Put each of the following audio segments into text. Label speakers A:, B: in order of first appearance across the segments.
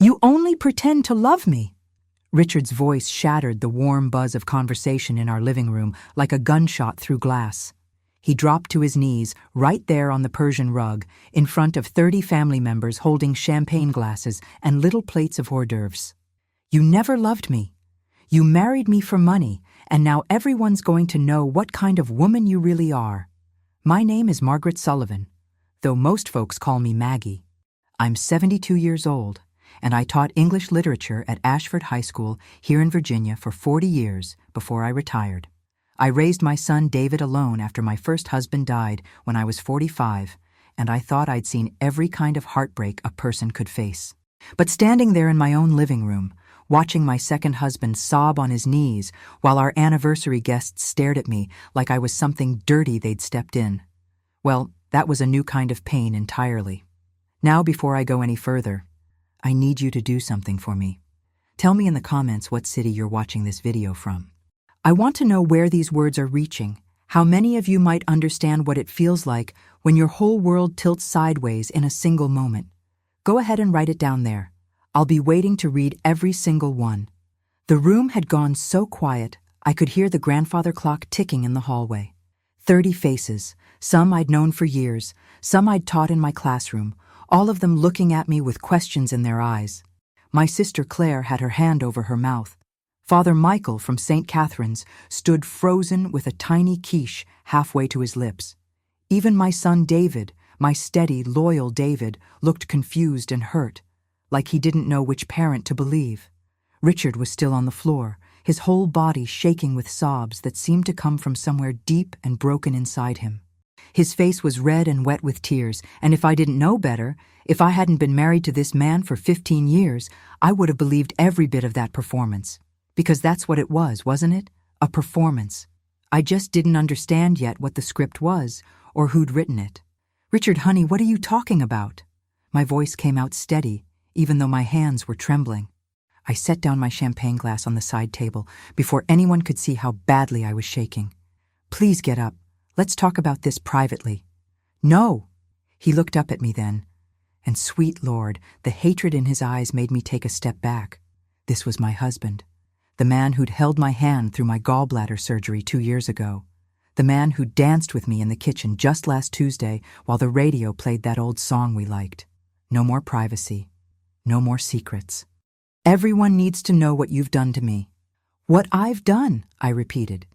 A: You only pretend to love me." Richard's voice shattered the warm buzz of conversation in our living room like a gunshot through glass. He dropped to his knees, right there on the Persian rug, in front of 30 family members holding champagne glasses and little plates of hors d'oeuvres. "You never loved me. You married me for money, and now everyone's going to know what kind of woman you really are. My name is Margaret Sullivan, though most folks call me Maggie. I'm 72 years old, and I taught English literature at Ashford High School here in Virginia for 40 years before I retired. I raised my son David alone after my first husband died when I was 45, and I thought I'd seen every kind of heartbreak a person could face. But standing there in my own living room, watching my second husband sob on his knees while our anniversary guests stared at me like I was something dirty they'd stepped in, well, that was a new kind of pain entirely. Now, before I go any further, I need you to do something for me. Tell me in the comments what city you're watching this video from. I want to know where these words are reaching, how many of you might understand what it feels like when your whole world tilts sideways in a single moment. Go ahead and write it down there. I'll be waiting to read every single one. The room had gone so quiet, I could hear the grandfather clock ticking in the hallway. 30 faces, some I'd known for years, some I'd taught in my classroom, all of them looking at me with questions in their eyes. My sister Claire had her hand over her mouth. Father Michael from St. Catherine's stood frozen with a tiny quiche halfway to his lips. Even my son David, my steady, loyal David, looked confused and hurt, like he didn't know which parent to believe. Richard was still on the floor, his whole body shaking with sobs that seemed to come from somewhere deep and broken inside him. His face was red and wet with tears, and if I didn't know better, if I hadn't been married to this man for 15 years, I would have believed every bit of that performance. Because that's what it was, wasn't it? A performance. I just didn't understand yet what the script was, or who'd written it. "Richard, honey, what are you talking about?" My voice came out steady, even though my hands were trembling. I set down my champagne glass on the side table before anyone could see how badly I was shaking. "Please get up. Let's talk about this privately." "No!" He looked up at me then, and sweet Lord, the hatred in his eyes made me take a step back. This was my husband, the man who'd held my hand through my gallbladder surgery 2 years ago, the man who danced with me in the kitchen just last Tuesday while the radio played that old song we liked. No more privacy. No more secrets. "Everyone needs to know what you've done to me." "What I've done," I repeated,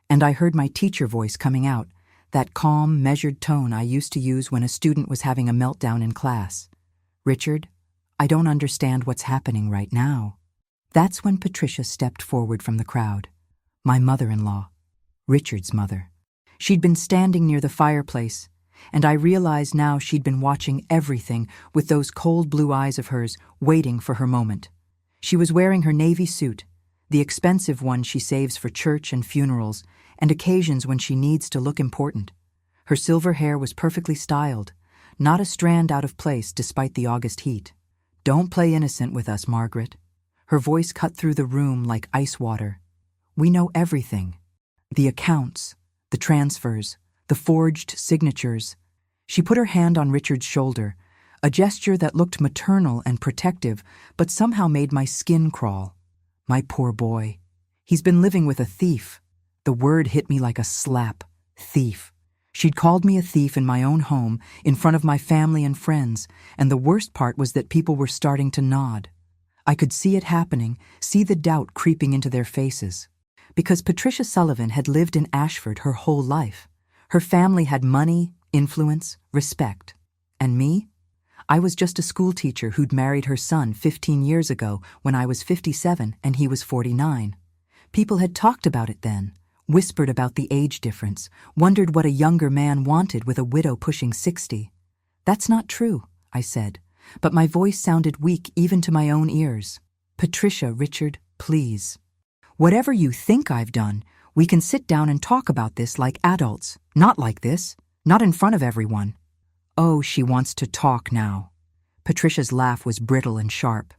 A: and I heard my teacher voice coming out, that calm, measured tone I used to use when a student was having a meltdown in class. "Richard, I don't understand what's happening right now." That's when Patricia stepped forward from the crowd. My mother-in-law, Richard's mother. She'd been standing near the fireplace, and I realized now she'd been watching everything with those cold blue eyes of hers, waiting for her moment. She was wearing her navy suit, the expensive one she saves for church and funerals, and occasions when she needs to look important. Her silver hair was perfectly styled, not a strand out of place despite the August heat. "Don't play innocent with us, Margaret." Her voice cut through the room like ice water. "We know everything. The accounts, the transfers, the forged signatures." She put her hand on Richard's shoulder, a gesture that looked maternal and protective, but somehow made my skin crawl. My poor boy. He's been living with a thief. The word hit me like a slap. Thief. She'd called me a thief in my own home, in front of my family and friends, and the worst part was that people were starting to nod. I could see it happening, see the doubt creeping into their faces. Because Patricia Sullivan had lived in Ashford her whole life. Her family had money, influence, respect. And me? I was just a school teacher who'd married her son 15 years ago when I was 57 and he was 49. People had talked about it then, whispered about the age difference, wondered what a younger man wanted with a widow pushing 60. "That's not true," I said, but my voice sounded weak even to my own ears. "Patricia, Richard, please. Whatever you think I've done, we can sit down and talk about this like adults, not like this, not in front of everyone." "Oh, she wants to talk now." Patricia's laugh was brittle and sharp.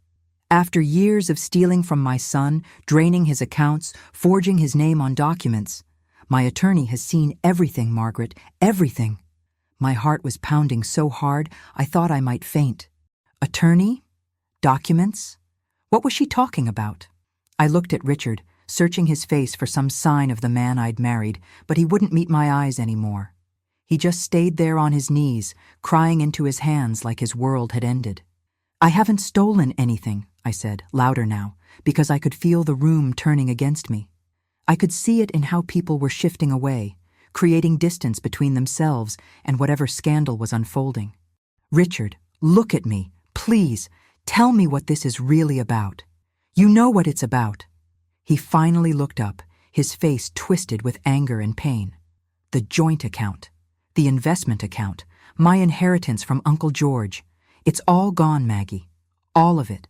A: "After years of stealing from my son, draining his accounts, forging his name on documents, my attorney has seen everything, Margaret, everything." My heart was pounding so hard I thought I might faint. "Attorney? Documents? What was she talking about? I looked at Richard, searching his face for some sign of the man I'd married, but he wouldn't meet my eyes anymore. He just stayed there on his knees, crying into his hands like his world had ended. I haven't stolen anything, I said, louder now, because I could feel the room turning against me. I could see it in how people were shifting away, creating distance between themselves and whatever scandal was unfolding. Richard, look at me, please. Tell me what this is really about. You know what it's about. He finally looked up, his face twisted with anger and pain. The joint account, the investment account, my inheritance from Uncle George. It's all gone, Maggie. All of it.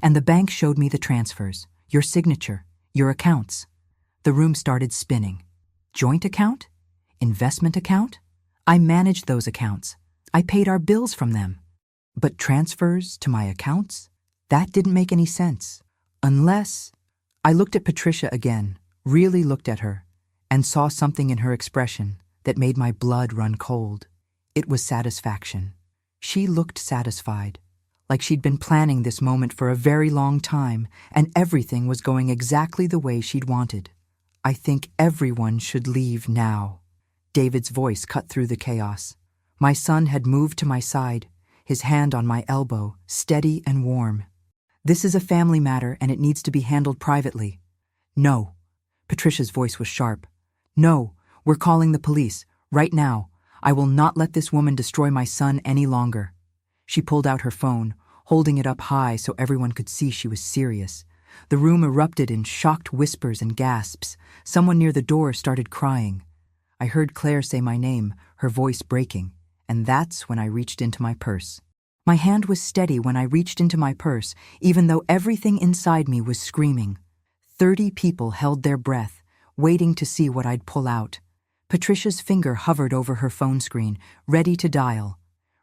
A: And the bank showed me the transfers, your signature, your accounts. The room started spinning. Joint account? Investment account? I managed those accounts. I paid our bills from them. But transfers to my accounts? That didn't make any sense. Unless... I looked at Patricia again, really looked at her, and saw something in her expression that made my blood run cold. It was satisfaction. She looked satisfied, like she'd been planning this moment for a very long time, and everything was going exactly the way she'd wanted. I think everyone should leave now. David's voice cut through the chaos. My son had moved to my side, his hand on my elbow, steady and warm. This is a family matter and it needs to be handled privately. No. Patricia's voice was sharp. No, we're calling the police, right now. I will not let this woman destroy my son any longer. She pulled out her phone, holding it up high so everyone could see she was serious. The room erupted in shocked whispers and gasps. Someone near the door started crying. I heard Claire say my name, her voice breaking, and that's when I reached into my purse. My hand was steady when I reached into my purse, even though everything inside me was screaming. 30 people held their breath, waiting to see what I'd pull out. Patricia's finger hovered over her phone screen, ready to dial.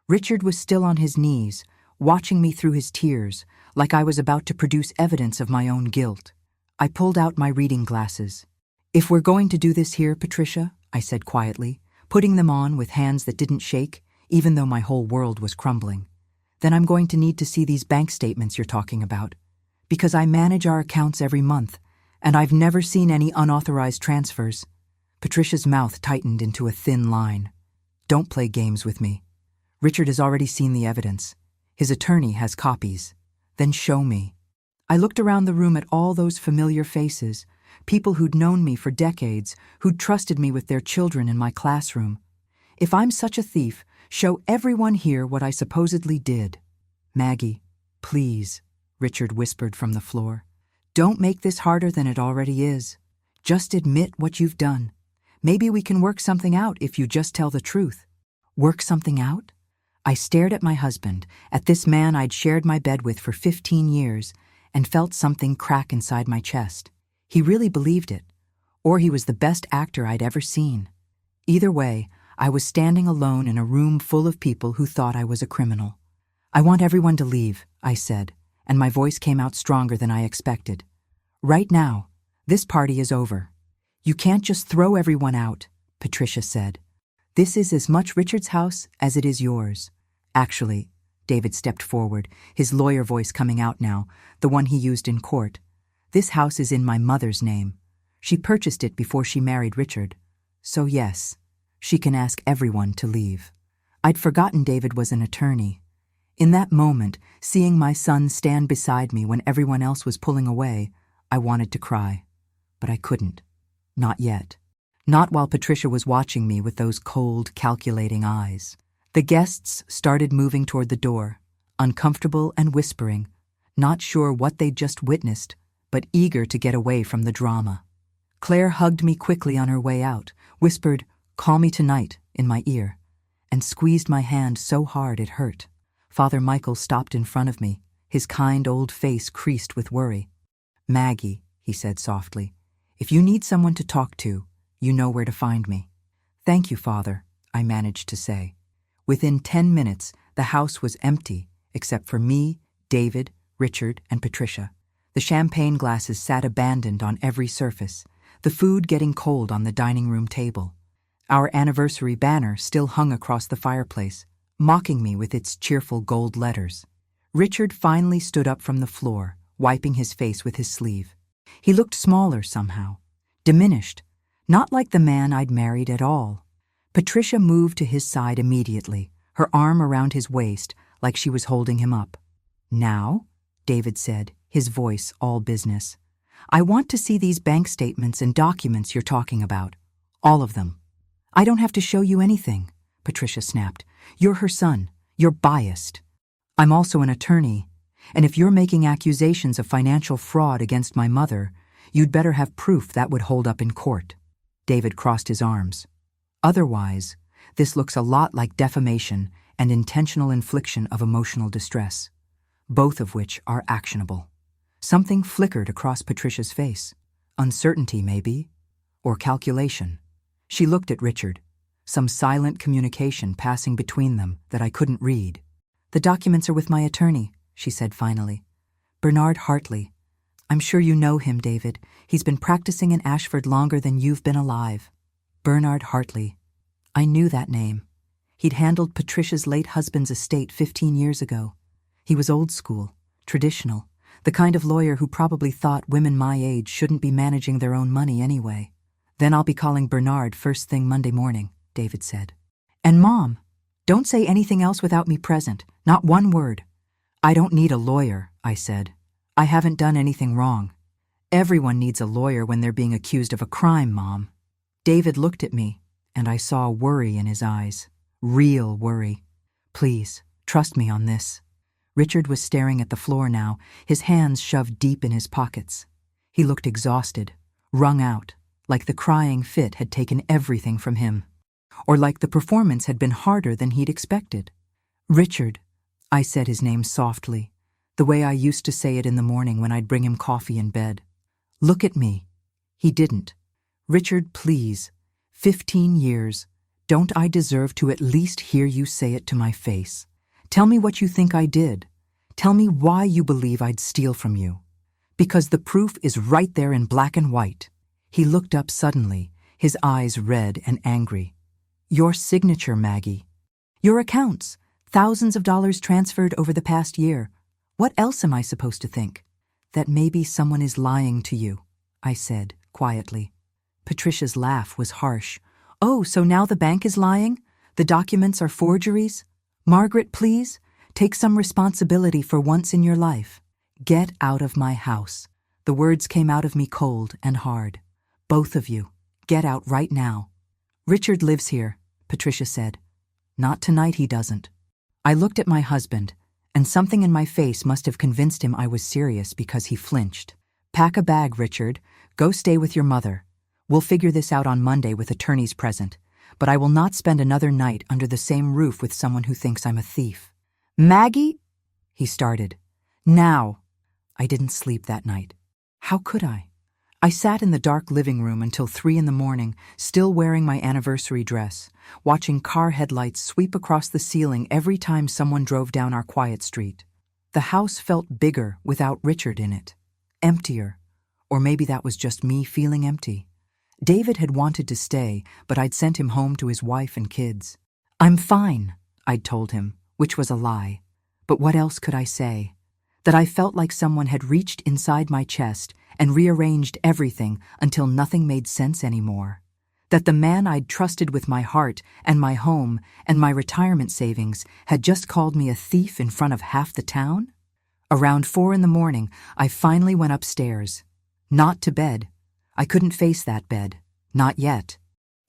A: Richard was still on his knees, watching me through his tears, like I was about to produce evidence of my own guilt. I pulled out my reading glasses. "If we're going to do this here, Patricia," I said quietly, putting them on with hands that didn't shake, even though my whole world was crumbling, "then I'm going to need to see these bank statements you're talking about. Because I manage our accounts every month, and I've never seen any unauthorized transfers." Patricia's mouth tightened into a thin line. "Don't play games with me. Richard has already seen the evidence. His attorney has copies. Then show me." I looked around the room at all those familiar faces, people who'd known me for decades, who'd trusted me with their children in my classroom. If I'm such a thief, show everyone here what I supposedly did. "Maggie, please," Richard whispered from the floor. "Don't make this harder than it already is. Just admit what you've done. Maybe we can work something out if you just tell the truth." Work something out? I stared at my husband, at this man I'd shared my bed with for 15 years, and felt something crack inside my chest. He really believed it, or he was the best actor I'd ever seen. Either way, I was standing alone in a room full of people who thought I was a criminal. "I want everyone to leave," I said, and my voice came out stronger than I expected. "Right now, this party is over. You can't just throw everyone out," Patricia said. "This is as much Richard's house as it is yours." "Actually," David stepped forward, his lawyer voice coming out now, the one he used in court, "this house is in my mother's name. She purchased it before she married Richard. So yes, she can ask everyone to leave." I'd forgotten David was an attorney. In that moment, seeing my son stand beside me when everyone else was pulling away, I wanted to cry. But I couldn't. Not yet. Not while Patricia was watching me with those cold, calculating eyes. The guests started moving toward the door, uncomfortable and whispering, not sure what they'd just witnessed, but eager to get away from the drama. Claire hugged me quickly on her way out, whispered, "Call me tonight," in my ear, and squeezed my hand so hard it hurt. Father Michael stopped in front of me, his kind old face creased with worry. "Maggie," he said softly, "if you need someone to talk to, you know where to find me." "Thank you, Father," I managed to say. Within 10 minutes, the house was empty, except for me, David, Richard, and Patricia. The champagne glasses sat abandoned on every surface, the food getting cold on the dining room table. Our anniversary banner still hung across the fireplace, mocking me with its cheerful gold letters. Richard finally stood up from the floor, wiping his face with his sleeve. He looked smaller somehow, diminished, not like the man I'd married at all. Patricia moved to his side immediately, her arm around his waist like she was holding him up. "Now," David said, his voice all business, "I want to see these bank statements and documents you're talking about. All of them." "I don't have to show you anything," Patricia snapped. "You're her son. You're biased. I'm also an attorney, and if you're making accusations of financial fraud against my mother, you'd better have proof that would hold up in court." David crossed his arms. "Otherwise, this looks a lot like defamation and intentional infliction of emotional distress, both of which are actionable." Something flickered across Patricia's face. Uncertainty, maybe, or calculation. She looked at Richard, some silent communication passing between them that I couldn't read. "The documents are with my attorney," she said finally. "Bernard Hartley. I'm sure you know him, David. He's been practicing in Ashford longer than you've been alive." Bernard Hartley. I knew that name. He'd handled Patricia's late husband's estate 15 years ago. He was old school, traditional, the kind of lawyer who probably thought women my age shouldn't be managing their own money anyway. "Then I'll be calling Bernard first thing Monday morning," David said. "And Mom, don't say anything else without me present, not one word." "I don't need a lawyer," I said. "I haven't done anything wrong." "Everyone needs a lawyer when they're being accused of a crime, Mom." David looked at me, and I saw worry in his eyes. Real worry. "Please, trust me on this." Richard was staring at the floor now, his hands shoved deep in his pockets. He looked exhausted, wrung out, like the crying fit had taken everything from him, or like the performance had been harder than he'd expected. "Richard," I said his name softly, the way I used to say it in the morning when I'd bring him coffee in bed. "Look at me." He didn't. "Richard, please. 15 years. Don't I deserve to at least hear you say it to my face? Tell me what you think I did. Tell me why you believe I'd steal from you. Because the proof is right there in black and white." He looked up suddenly, his eyes red and angry. "Your signature, Maggie. Your accounts, thousands of dollars transferred over the past year. What else am I supposed to think?" "That maybe someone is lying to you," I said quietly. Patricia's laugh was harsh. "Oh, so now the bank is lying? The documents are forgeries? Margaret, please, take some responsibility for once in your life. Get out of my house." The words came out of me cold and hard. "Both of you, get out right now." "Richard lives here," Patricia said. "Not tonight, he doesn't." I looked at my husband, and something in my face must have convinced him I was serious because he flinched. "Pack a bag, Richard. Go stay with your mother. We'll figure this out on Monday with attorneys present, but I will not spend another night under the same roof with someone who thinks I'm a thief." "Maggie," he started. "Now." I didn't sleep that night. How could I? I sat in the dark living room until 3 a.m, still wearing my anniversary dress, watching car headlights sweep across the ceiling every time someone drove down our quiet street. The house felt bigger without Richard in it, emptier, or maybe that was just me feeling empty. David had wanted to stay, but I'd sent him home to his wife and kids. "I'm fine," I'd told him, which was a lie. But what else could I say? That I felt like someone had reached inside my chest and rearranged everything until nothing made sense anymore. That the man I'd trusted with my heart and my home and my retirement savings had just called me a thief in front of half the town? Around 4 a.m, I finally went upstairs. Not to bed. I couldn't face that bed. Not yet.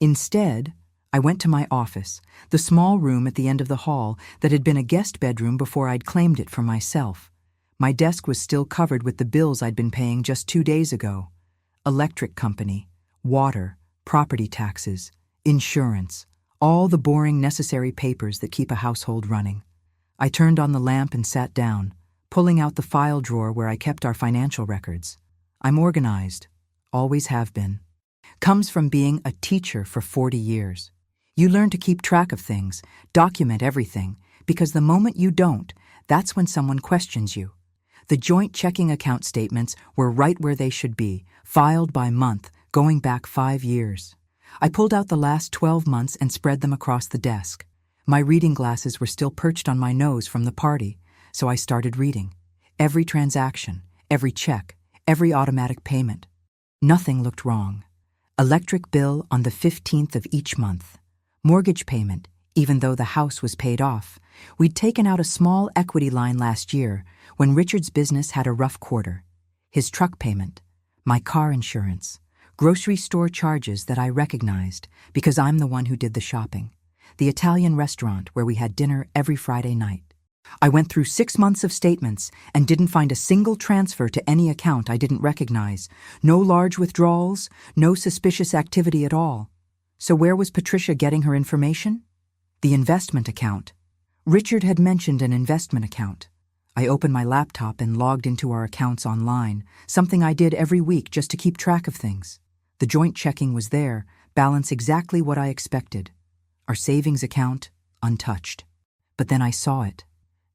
A: Instead, I went to my office, the small room at the end of the hall that had been a guest bedroom before I'd claimed it for myself. My desk was still covered with the bills I'd been paying just 2 days ago. Electric company, water, property taxes, insurance, all the boring necessary papers that keep a household running. I turned on the lamp and sat down, pulling out the file drawer where I kept our financial records. I'm organized. Always have been. Comes from being a teacher for 40 years. You learn to keep track of things, document everything, because the moment you don't, that's when someone questions you. The joint checking account statements were right where they should be, filed by month, going back 5 years. I pulled out the last 12 months and spread them across the desk. My reading glasses were still perched on my nose from the party, So I started reading. Every transaction, every check, every automatic payment. Nothing looked wrong. Electric bill on the 15th of each month. Mortgage payment, even though the house was paid off. We'd taken out a small equity line last year when Richard's business had a rough quarter. His truck payment, my car insurance, grocery store charges that I recognized because I'm the one who did the shopping. The Italian restaurant where we had dinner every Friday night. I went through 6 months of statements and didn't find a single transfer to any account I didn't recognize. No large withdrawals, no suspicious activity at all. So where was Patricia getting her information? The investment account. Richard had mentioned an investment account. I opened my laptop and logged into our accounts online, something I did every week just to keep track of things. The joint checking was there, balance exactly what I expected. Our savings account, untouched. But then I saw it.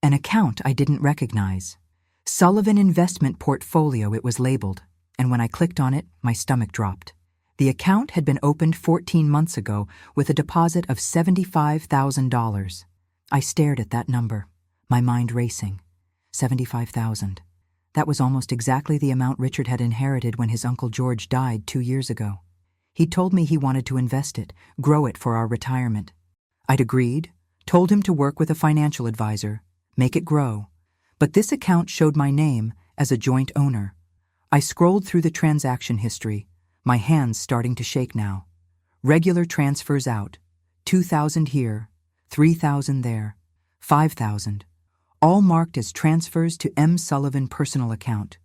A: An account I didn't recognize. Sullivan Investment Portfolio it was labeled, and when I clicked on it, my stomach dropped. The account had been opened 14 months ago with a deposit of $75,000. I stared at that number, my mind racing. $75,000. That was almost exactly the amount Richard had inherited when his Uncle George died 2 years ago. He told me he wanted to invest it, grow it for our retirement. I'd agreed, told him to work with a financial advisor, make it grow. But this account showed my name as a joint owner. I scrolled through the transaction history, my hands starting to shake now. Regular transfers out, $2,000 here, $3,000 there, $5,000. All marked as transfers to M. Sullivan personal account.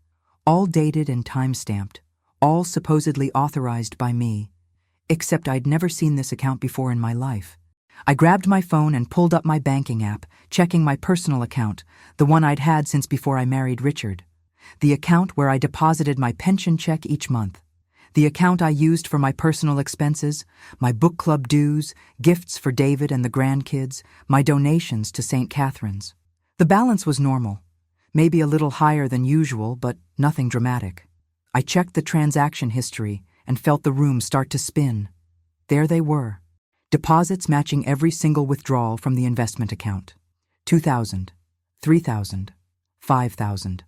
A: All dated and time-stamped, all supposedly authorized by me. Except I'd never seen this account before in my life. I grabbed my phone and pulled up my banking app, checking my personal account, the one I'd had since before I married Richard. The account where I deposited my pension check each month. The account I used for my personal expenses, my book club dues, gifts for David and the grandkids, my donations to St. Catherine's. The balance was normal, maybe a little higher than usual, but nothing dramatic. I checked the transaction history and felt the room start to spin. There they were. Deposits matching every single withdrawal from the investment account. $2,000, $3,000, $5,000.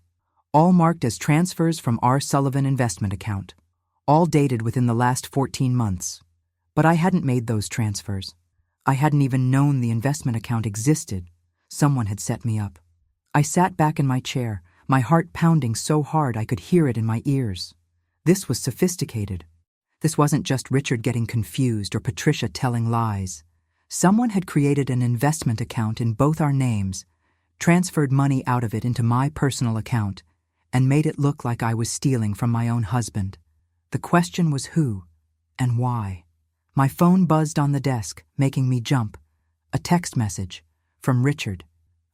A: All marked as transfers from R. Sullivan investment account. All dated within the last 14 months. But I hadn't made those transfers. I hadn't even known the investment account existed. Someone had set me up. I sat back in my chair, my heart pounding so hard I could hear it in my ears. This was sophisticated. This wasn't just Richard getting confused or Patricia telling lies. Someone had created an investment account in both our names, transferred money out of it into my personal account, and made it look like I was stealing from my own husband. The question was who and why. My phone buzzed on the desk, making me jump. A text message from Richard.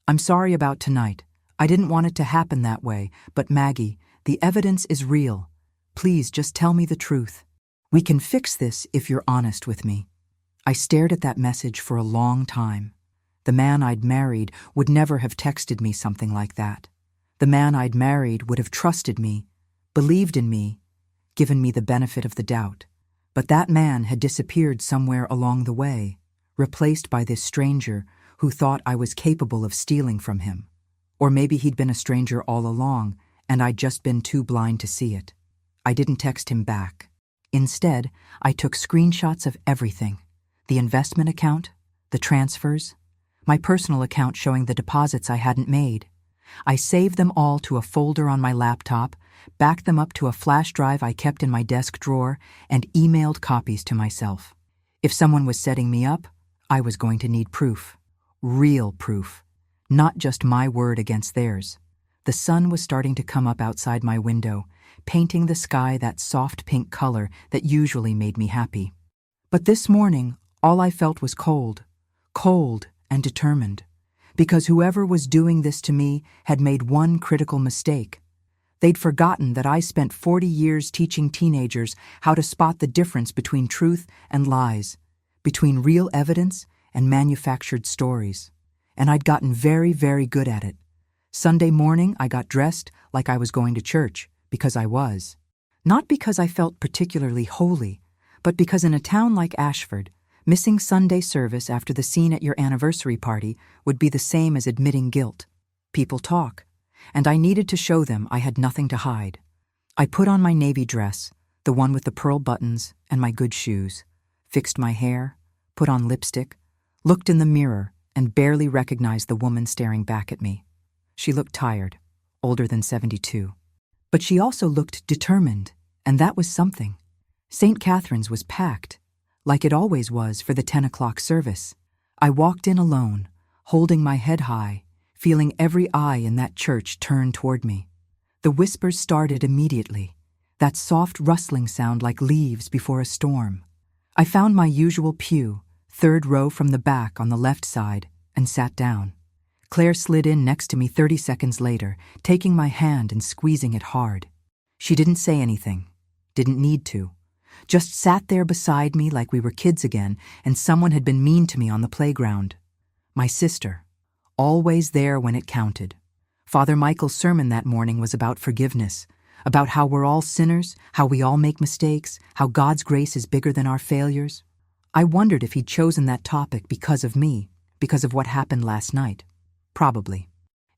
A: "I'm sorry about tonight. I didn't want it to happen that way, but Maggie, the evidence is real. Please just tell me the truth. We can fix this if you're honest with me." I stared at that message for a long time. The man I'd married would never have texted me something like that. The man I'd married would have trusted me, believed in me, given me the benefit of the doubt. But that man had disappeared somewhere along the way, replaced by this stranger who thought I was capable of stealing from him. Or maybe he'd been a stranger all along, and I'd just been too blind to see it. I didn't text him back. Instead, I took screenshots of everything. The investment account, the transfers, my personal account showing the deposits I hadn't made. I saved them all to a folder on my laptop, backed them up to a flash drive I kept in my desk drawer, and emailed copies to myself. If someone was setting me up, I was going to need proof. Real proof. Not just my word against theirs. The sun was starting to come up outside my window, painting the sky that soft pink color that usually made me happy. But this morning, all I felt was cold and determined, because whoever was doing this to me had made one critical mistake. They'd forgotten that I spent 40 years teaching teenagers how to spot the difference between truth and lies, between real evidence and manufactured stories. And I'd gotten very, very good at it. Sunday morning, I got dressed like I was going to church, because I was. Not because I felt particularly holy, but because in a town like Ashford, missing Sunday service after the scene at your anniversary party would be the same as admitting guilt. People talk, and I needed to show them I had nothing to hide. I put on my navy dress, the one with the pearl buttons, and my good shoes, fixed my hair, put on lipstick, looked in the mirror, and barely recognized the woman staring back at me. She looked tired, older than 72. But she also looked determined, and that was something. St. Catherine's was packed, like it always was for the 10 o'clock service. I walked in alone, holding my head high, feeling every eye in that church turn toward me. The whispers started immediately, that soft rustling sound like leaves before a storm. I found my usual pew, third row from the back on the left side, and sat down. Claire slid in next to me 30 seconds later, taking my hand and squeezing it hard. She didn't say anything, didn't need to, just sat there beside me like we were kids again and someone had been mean to me on the playground. My sister, always there when it counted. Father Michael's sermon that morning was about forgiveness, about how we're all sinners, how we all make mistakes, how God's grace is bigger than our failures. I wondered if he'd chosen that topic because of me, because of what happened last night. Probably.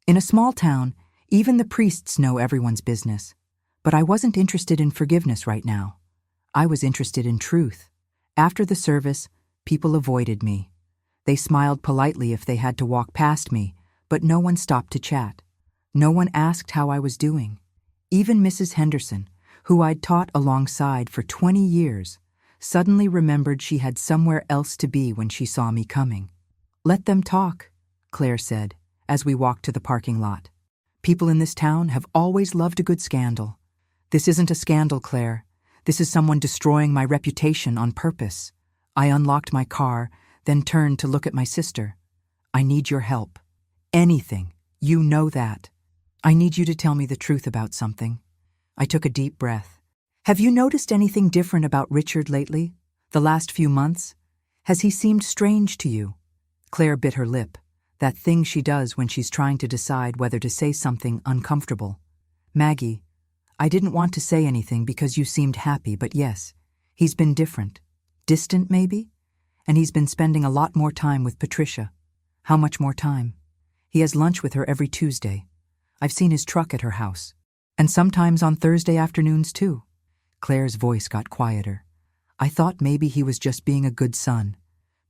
A: In a small town, even the priests know everyone's business. But I wasn't interested in forgiveness right now. I was interested in truth. After the service, people avoided me. They smiled politely if they had to walk past me, but no one stopped to chat. No one asked how I was doing. Even Mrs. Henderson, who I'd taught alongside for 20 years, suddenly remembered she had somewhere else to be when she saw me coming. "Let them talk," Claire said, as we walked to the parking lot. "People in this town have always loved a good scandal. This isn't a scandal, Claire. This is someone destroying my reputation on purpose." I unlocked my car, then turned to look at my sister. "I need your help. Anything. You know that. I need you to tell me the truth about something." I took a deep breath. "Have you noticed anything different about Richard lately? The last few months? Has he seemed strange to you?" Claire bit her lip, that thing she does when she's trying to decide whether to say something uncomfortable. "Maggie, I didn't want to say anything because you seemed happy, but yes, he's been different. Distant, maybe? And he's been spending a lot more time with Patricia." "How much more time?" "He has lunch with her every Tuesday. I've seen his truck at her house. And sometimes on Thursday afternoons, too." Claire's voice got quieter. "I thought maybe he was just being a good son.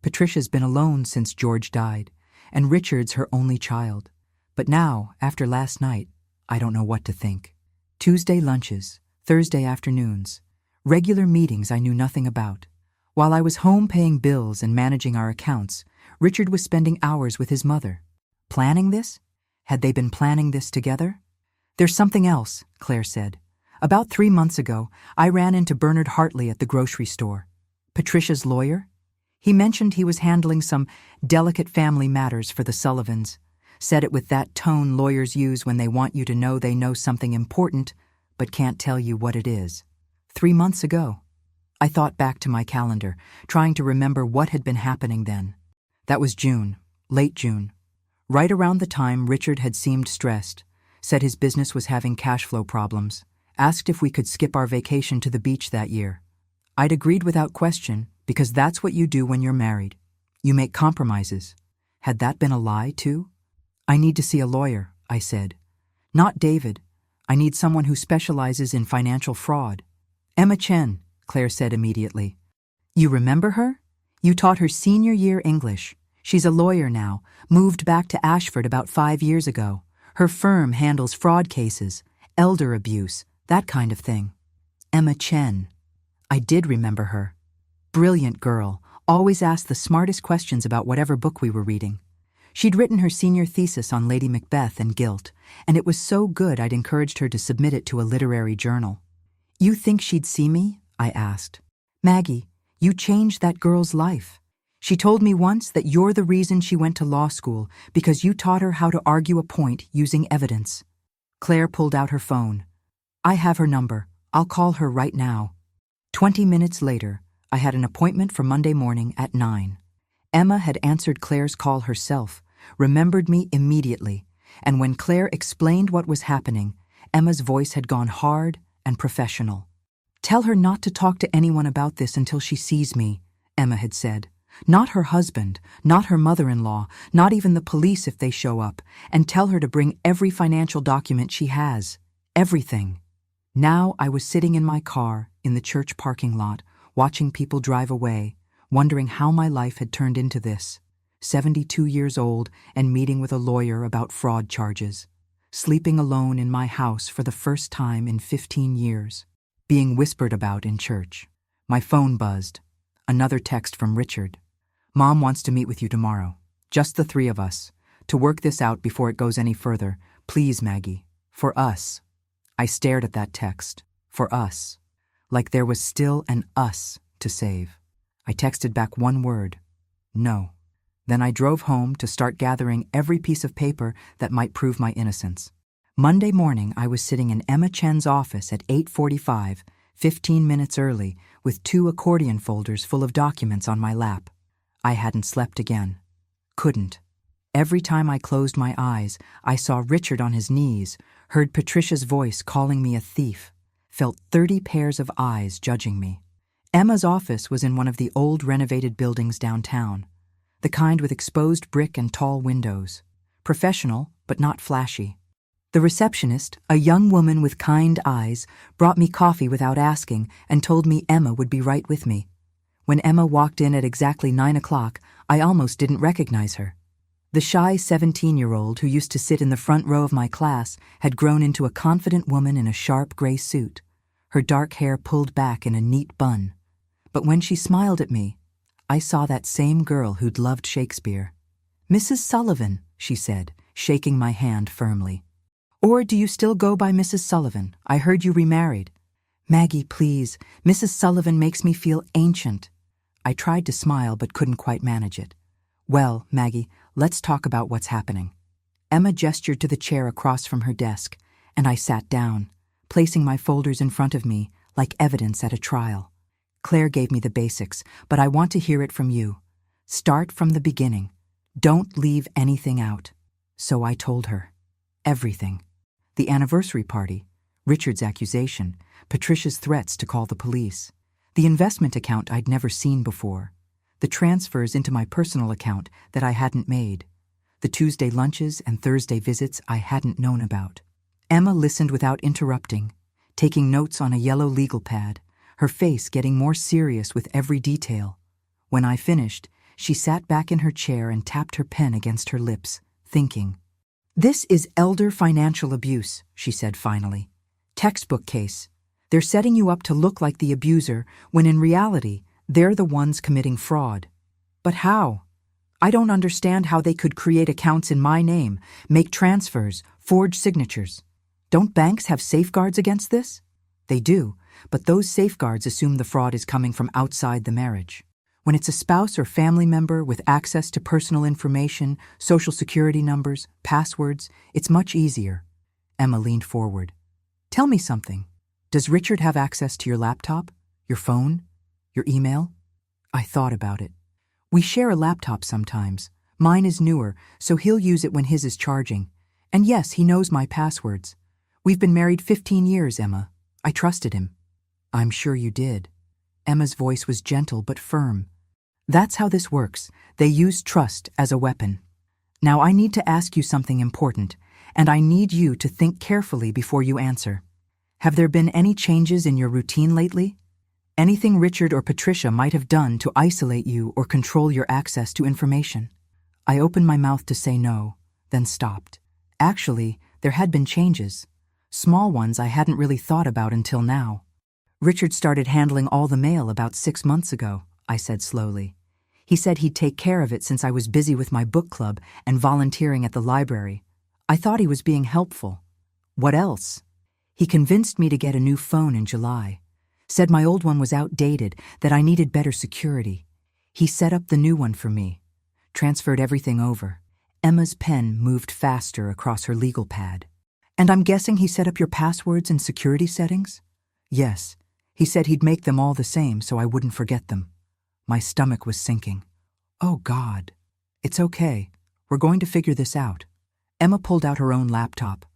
A: Patricia's been alone since George died, and Richard's her only child. But now, after last night, I don't know what to think. Tuesday lunches, Thursday afternoons, regular meetings I knew nothing about. While I was home paying bills and managing our accounts, Richard was spending hours with his mother. Planning this? Had they been planning this together? "There's something else," Claire said. "About 3 months ago, I ran into Bernard Hartley at the grocery store. Patricia's lawyer? He mentioned he was handling some delicate family matters for the Sullivans. Said it with that tone lawyers use when they want you to know they know something important, but can't tell you what it is. 3 months ago." I thought back to my calendar, trying to remember what had been happening then. That was June, late June. Right around the time Richard had seemed stressed, said his business was having cash flow problems, asked if we could skip our vacation to the beach that year. I'd agreed without question, because that's what you do when you're married. You make compromises. Had that been a lie, too? "I need to see a lawyer," I said. "Not David. I need someone who specializes in financial fraud." "Emma Chen," Claire said immediately. "You remember her? You taught her senior year English. She's a lawyer now, moved back to Ashford about 5 years ago. Her firm handles fraud cases, elder abuse, that kind of thing." Emma Chen. I did remember her. Brilliant girl, always asked the smartest questions about whatever book we were reading. She'd written her senior thesis on Lady Macbeth and guilt, and it was so good I'd encouraged her to submit it to a literary journal. "You think she'd see me?" I asked. "Maggie, you changed that girl's life. She told me once that you're the reason she went to law school, because you taught her how to argue a point using evidence." Claire pulled out her phone. "I have her number. I'll call her right now." 20 minutes later, I had an appointment for Monday morning at 9. Emma had answered Claire's call herself, remembered me immediately, and when Claire explained what was happening, Emma's voice had gone hard and professional. "Tell her not to talk to anyone about this until she sees me," Emma had said. Not her husband, not her mother-in-law, not even the police if they show up, and tell her to bring every financial document she has. Everything. Now I was sitting in my car in the church parking lot, watching people drive away, wondering how my life had turned into this. 72 years old and meeting with a lawyer about fraud charges. Sleeping alone in my house for the first time in 15 years. Being whispered about in church. My phone buzzed. Another text from Richard. Mom wants to meet with you tomorrow. Just the three of us. To work this out before it goes any further. Please, Maggie. For us. I stared at that text. For us. Like there was still an us to save. I texted back one word. No. Then I drove home to start gathering every piece of paper that might prove my innocence. Monday morning, I was sitting in Emma Chen's office at 8:45, 15 minutes early, with 2 accordion folders full of documents on my lap. I hadn't slept again. Couldn't. Every time I closed my eyes, I saw Richard on his knees, heard Patricia's voice calling me a thief, felt 30 pairs of eyes judging me. Emma's office was in one of the old renovated buildings downtown. The kind with exposed brick and tall windows. Professional, but not flashy. The receptionist, a young woman with kind eyes, brought me coffee without asking and told me Emma would be right with me. When Emma walked in at exactly 9 o'clock, I almost didn't recognize her. The shy 17-year-old who used to sit in the front row of my class had grown into a confident woman in a sharp gray suit, her dark hair pulled back in a neat bun. But when she smiled at me, I saw that same girl who'd loved Shakespeare. "Mrs. Sullivan," she said, shaking my hand firmly. "Or do you still go by Mrs. Sullivan? I heard you remarried." "Maggie, please. Mrs. Sullivan makes me feel ancient." I tried to smile but couldn't quite manage it. "Well, Maggie, let's talk about what's happening." Emma gestured to the chair across from her desk, and I sat down, placing my folders in front of me like evidence at a trial. Claire gave me the basics, but I want to hear it from you. Start from the beginning. Don't leave anything out. So I told her. Everything. The anniversary party, Richard's accusation, Patricia's threats to call the police, the investment account I'd never seen before, the transfers into my personal account that I hadn't made, the Tuesday lunches and Thursday visits I hadn't known about. Emma listened without interrupting, taking notes on a yellow legal pad, her face getting more serious with every detail. When I finished, she sat back in her chair and tapped her pen against her lips, thinking. "This is elder financial abuse," she said finally. "Textbook case. They're setting you up to look like the abuser when in reality, they're the ones committing fraud. But how? I don't understand how they could create accounts in my name, make transfers, forge signatures. Don't banks have safeguards against this?" "They do, but those safeguards assume the fraud is coming from outside the marriage. When it's a spouse or family member with access to personal information, social security numbers, passwords, it's much easier." Emma leaned forward. "Tell me something. Does Richard have access to your laptop, your phone, your email?" I thought about it. "We share a laptop sometimes. Mine is newer, so he'll use it when his is charging. And yes, he knows my passwords. We've been married 15 years, Emma. I trusted him." "I'm sure you did." Emma's voice was gentle but firm. "That's how this works. They use trust as a weapon. Now I need to ask you something important, and I need you to think carefully before you answer. Have there been any changes in your routine lately? Anything Richard or Patricia might have done to isolate you or control your access to information?" I opened my mouth to say no, then stopped. Actually, there had been changes. Small ones I hadn't really thought about until now. "Richard started handling all the mail about 6 months ago," I said slowly. "He said he'd take care of it since I was busy with my book club and volunteering at the library. I thought he was being helpful. What else? He convinced me to get a new phone in July. Said my old one was outdated, that I needed better security. He set up the new one for me. Transferred everything over." Emma's pen moved faster across her legal pad. "And I'm guessing he set up your passwords and security settings?" "Yes. He said he'd make them all the same so I wouldn't forget them." My stomach was sinking. "Oh, God. It's okay. We're going to figure this out." Emma pulled out her own laptop.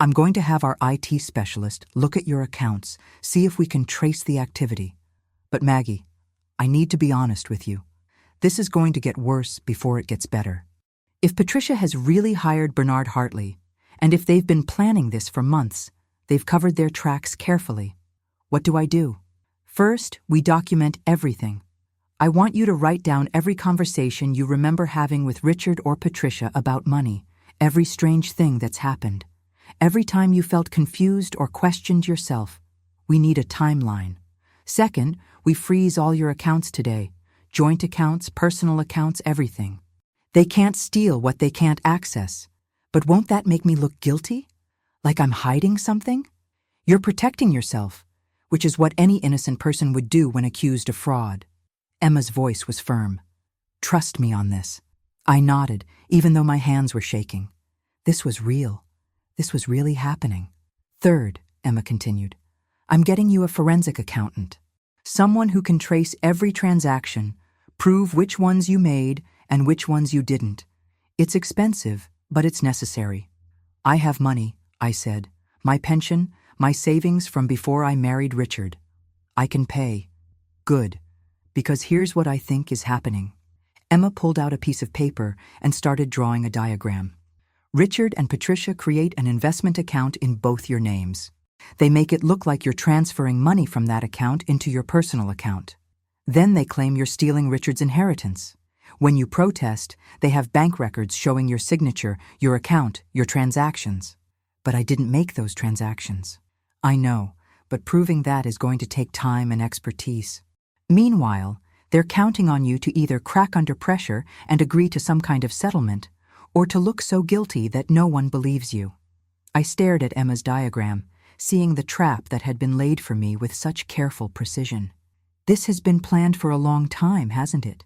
A: "I'm going to have our IT specialist look at your accounts, see if we can trace the activity. But Maggie, I need to be honest with you. This is going to get worse before it gets better. If Patricia has really hired Bernard Hartley, and if they've been planning this for months, they've covered their tracks carefully. What do I do? First, we document everything. I want you to write down every conversation you remember having with Richard or Patricia about money, every strange thing that's happened. Every time you felt confused or questioned yourself. We need a timeline. Second, we freeze all your accounts today. Joint accounts, personal accounts, everything. They can't steal what they can't access. But won't that make me look guilty? Like I'm hiding something? You're protecting yourself, which is what any innocent person would do when accused of fraud. Emma's voice was firm. Trust me on this. I nodded, even though my hands were shaking. This was real. This was really happening. Third, Emma continued, I'm getting you a forensic accountant. Someone who can trace every transaction, prove which ones you made and which ones you didn't. It's expensive, but it's necessary. I have money, I said. My pension, my savings from before I married Richard. I can pay. Good. Because here's what I think is happening. Emma pulled out a piece of paper and started drawing a diagram. Richard and Patricia create an investment account in both your names. They make it look like you're transferring money from that account into your personal account. Then they claim you're stealing Richard's inheritance. When you protest, they have bank records showing your signature, your account, your transactions. But I didn't make those transactions. I know, but proving that is going to take time and expertise. Meanwhile, they're counting on you to either crack under pressure and agree to some kind of settlement, or to look so guilty that no one believes you. I stared at Emma's diagram, seeing the trap that had been laid for me with such careful precision. This has been planned for a long time, hasn't it?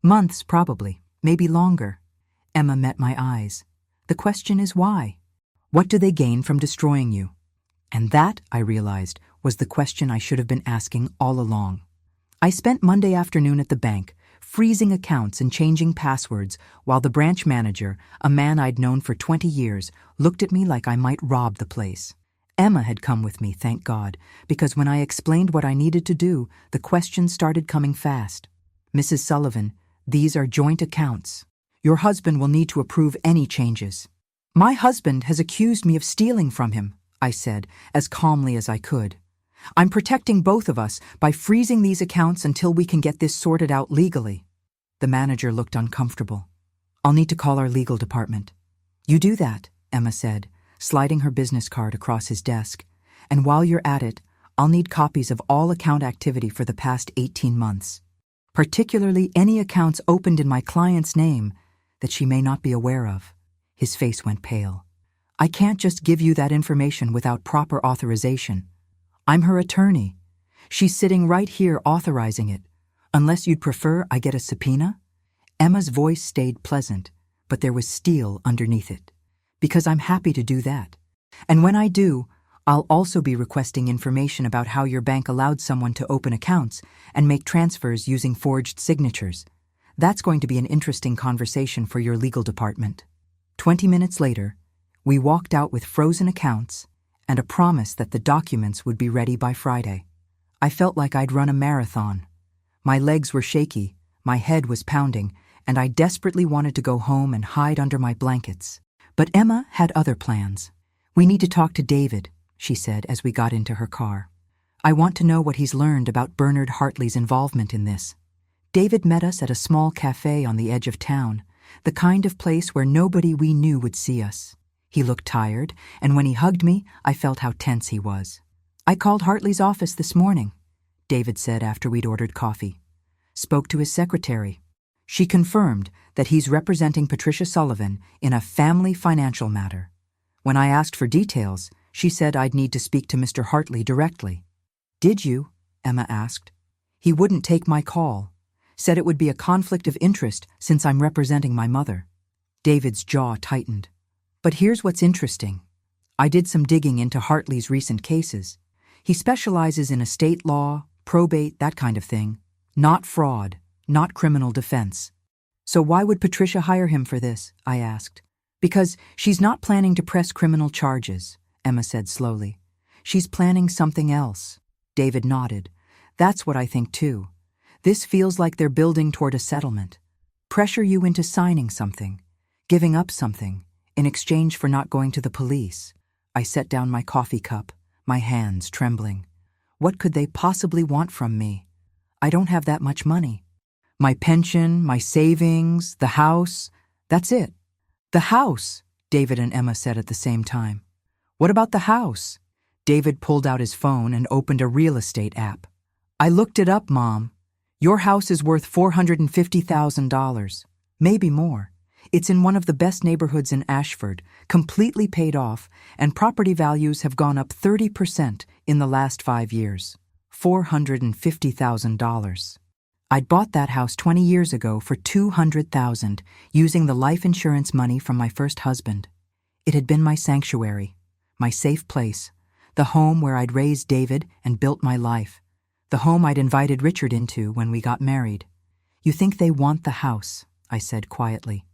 A: Months, probably, maybe longer. Emma met my eyes. The question is why? What do they gain from destroying you? And that, I realized, was the question I should have been asking all along. I spent Monday afternoon at the bank, freezing accounts and changing passwords, while the branch manager, a man I'd known for 20 years, looked at me like I might rob the place. Emma had come with me, thank God, because when I explained what I needed to do, the questions started coming fast. Mrs. Sullivan, these are joint accounts. Your husband will need to approve any changes. My husband has accused me of stealing from him, I said, as calmly as I could. I'm protecting both of us by freezing these accounts until we can get this sorted out legally. The manager looked uncomfortable. I'll need to call our legal department. You do that, Emma said, sliding her business card across his desk. And while you're at it, I'll need copies of all account activity for the past 18 months. Particularly any accounts opened in my client's name that she may not be aware of. His face went pale. I can't just give you that information without proper authorization. I'm her attorney. She's sitting right here authorizing it. Unless you'd prefer I get a subpoena? Emma's voice stayed pleasant, but there was steel underneath it. Because I'm happy to do that. And when I do, I'll also be requesting information about how your bank allowed someone to open accounts and make transfers using forged signatures. That's going to be an interesting conversation for your legal department. 20 minutes later, we walked out with frozen accounts and a promise that the documents would be ready by Friday. I felt like I'd run a marathon. My legs were shaky, my head was pounding, and I desperately wanted to go home and hide under my blankets. But Emma had other plans. We need to talk to David, she said as we got into her car. I want to know what he's learned about Bernard Hartley's involvement in this. David met us at a small cafe on the edge of town, the kind of place where nobody we knew would see us. He looked tired, and when he hugged me, I felt how tense he was. I called Hartley's office this morning, David said after we'd ordered coffee. Spoke to his secretary. She confirmed that he's representing Patricia Sullivan in a family financial matter. When I asked for details, she said I'd need to speak to Mr. Hartley directly. Did you? Emma asked. He wouldn't take my call. Said it would be a conflict of interest since I'm representing my mother. David's jaw tightened. But here's what's interesting. I did some digging into Hartley's recent cases. He specializes in estate law, probate, that kind of thing. Not fraud, not criminal defense. So why would Patricia hire him for this? I asked. Because she's not planning to press criminal charges, Emma said slowly. She's planning something else. David nodded. That's what I think too. This feels like they're building toward a settlement. Pressure you into signing something, giving up something, in exchange for not going to the police. I set down my coffee cup, my hands trembling. What could they possibly want from me? I don't have that much money. My pension, my savings, the house, that's it. The house, David and Emma said at the same time. What about the house? David pulled out his phone and opened a real estate app. I looked it up, Mom. Your house is worth $450,000, maybe more. It's in one of the best neighborhoods in Ashford, completely paid off, and property values have gone up 30% in the last 5 years. $450,000. I'd bought that house 20 years ago for $200,000 using the life insurance money from my first husband. It had been my sanctuary, my safe place, the home where I'd raised David and built my life, the home I'd invited Richard into when we got married. You think they want the house, I said quietly.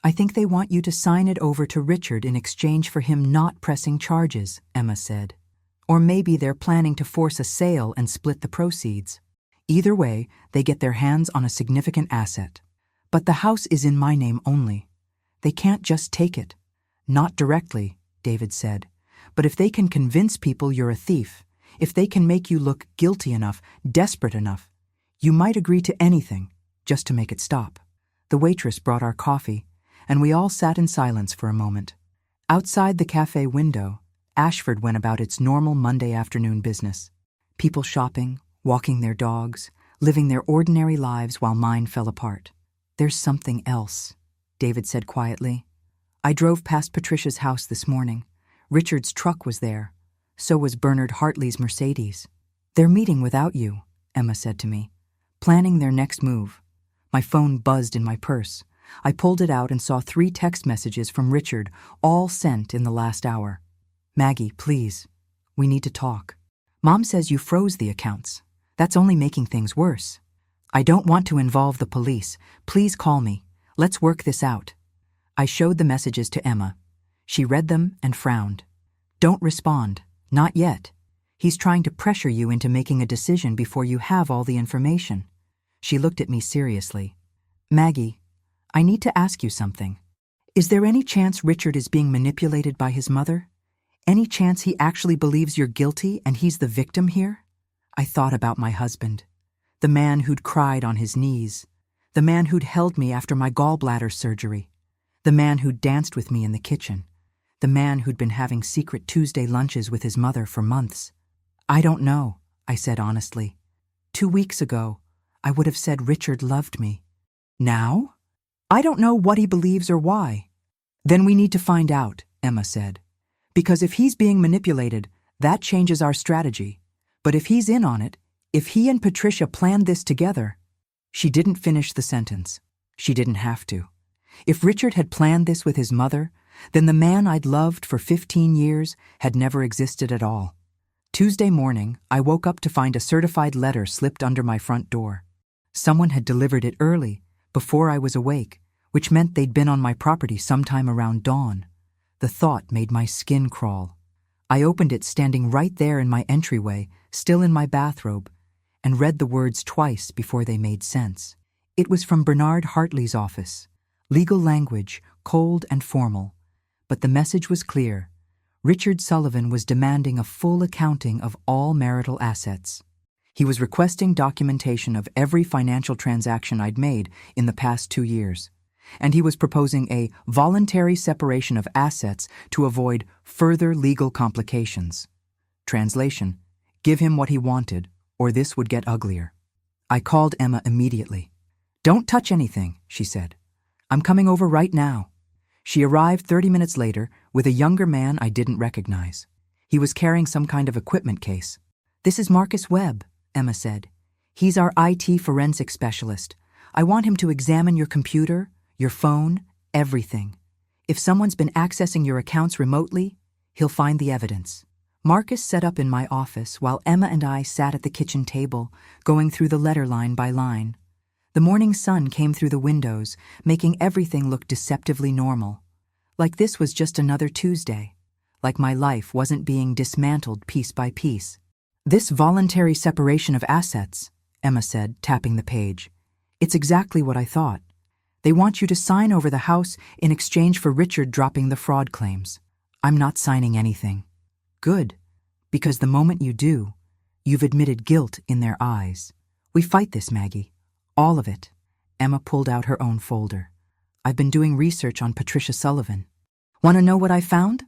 A: I think they want you to sign it over to Richard in exchange for him not pressing charges, Emma said. Or maybe they're planning to force a sale and split the proceeds. Either way, they get their hands on a significant asset. But the house is in my name only. They can't just take it. Not directly, David said. But if they can convince people you're a thief, if they can make you look guilty enough, desperate enough, you might agree to anything just to make it stop. The waitress brought our coffee, and we all sat in silence for a moment. Outside the cafe window, Ashford went about its normal Monday afternoon business. People shopping, walking their dogs, living their ordinary lives while mine fell apart. There's something else, David said quietly. I drove past Patricia's house this morning. Richard's truck was there. So was Bernard Hartley's Mercedes. They're meeting without you, Emma said to me, planning their next move. My phone buzzed in my purse. I pulled it out and saw 3 text messages from Richard, all sent in the last hour. Maggie, please. We need to talk. Mom says you froze the accounts. That's only making things worse. I don't want to involve the police. Please call me. Let's work this out. I showed the messages to Emma. She read them and frowned. Don't respond. Not yet. He's trying to pressure you into making a decision before you have all the information. She looked at me seriously. Maggie, I need to ask you something. Is there any chance Richard is being manipulated by his mother? Any chance he actually believes you're guilty and he's the victim here? I thought about my husband, the man who'd cried on his knees, the man who'd held me after my gallbladder surgery, the man who'd danced with me in the kitchen, the man who'd been having secret Tuesday lunches with his mother for months. I don't know, I said honestly. 2 weeks ago, I would have said Richard loved me. Now? I don't know what he believes or why. Then we need to find out, Emma said. Because if he's being manipulated, that changes our strategy. But if he's in on it, if he and Patricia planned this together... She didn't finish the sentence. She didn't have to. If Richard had planned this with his mother, then the man I'd loved for 15 years had never existed at all. Tuesday morning, I woke up to find a certified letter slipped under my front door. Someone had delivered it early, before I was awake, which meant they'd been on my property sometime around dawn. The thought made my skin crawl. I opened it standing right there in my entryway, still in my bathrobe, and read the words twice before they made sense. It was from Bernard Hartley's office. Legal language, cold and formal. But the message was clear. Richard Sullivan was demanding a full accounting of all marital assets. He was requesting documentation of every financial transaction I'd made in the past 2 years. And he was proposing a voluntary separation of assets to avoid further legal complications. Translation: give him what he wanted, or this would get uglier. I called Emma immediately. Don't touch anything, she said. I'm coming over right now. She arrived 30 minutes later with a younger man I didn't recognize. He was carrying some kind of equipment case. This is Marcus Webb, Emma said. He's our IT forensic specialist. I want him to examine your computer, your phone, everything. If someone's been accessing your accounts remotely, he'll find the evidence. Marcus set up in my office while Emma and I sat at the kitchen table, going through the letter line by line. The morning sun came through the windows, making everything look deceptively normal. Like this was just another Tuesday. Like my life wasn't being dismantled piece by piece. This voluntary separation of assets, Emma said, tapping the page. It's exactly what I thought. They want you to sign over the house in exchange for Richard dropping the fraud claims. I'm not signing anything. Good, because the moment you do, you've admitted guilt in their eyes. We fight this, Maggie. All of it. Emma pulled out her own folder. I've been doing research on Patricia Sullivan. Want to know what I found?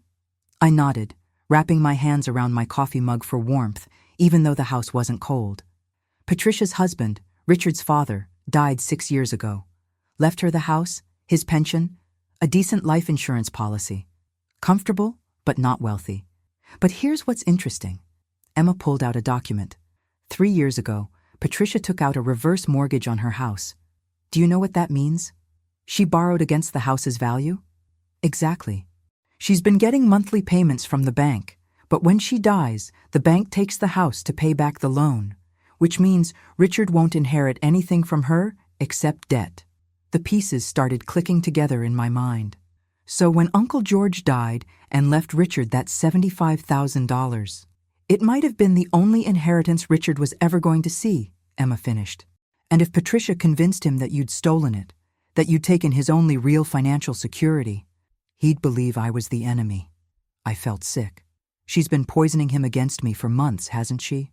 A: I nodded, wrapping my hands around my coffee mug for warmth, even though the house wasn't cold. Patricia's husband, Richard's father, died 6 years ago. Left her the house, his pension, a decent life insurance policy. Comfortable, but not wealthy. But here's what's interesting. Emma pulled out a document. 3 years ago, Patricia took out a reverse mortgage on her house. Do you know what that means? She borrowed against the house's value? Exactly. She's been getting monthly payments from the bank, but when she dies, the bank takes the house to pay back the loan, which means Richard won't inherit anything from her except debt. The pieces started clicking together in my mind. So when Uncle George died and left Richard that $75,000, it might have been the only inheritance Richard was ever going to see, Emma finished. And if Patricia convinced him that you'd stolen it, that you'd taken his only real financial security, he'd believe I was the enemy. I felt sick. She's been poisoning him against me for months, hasn't she?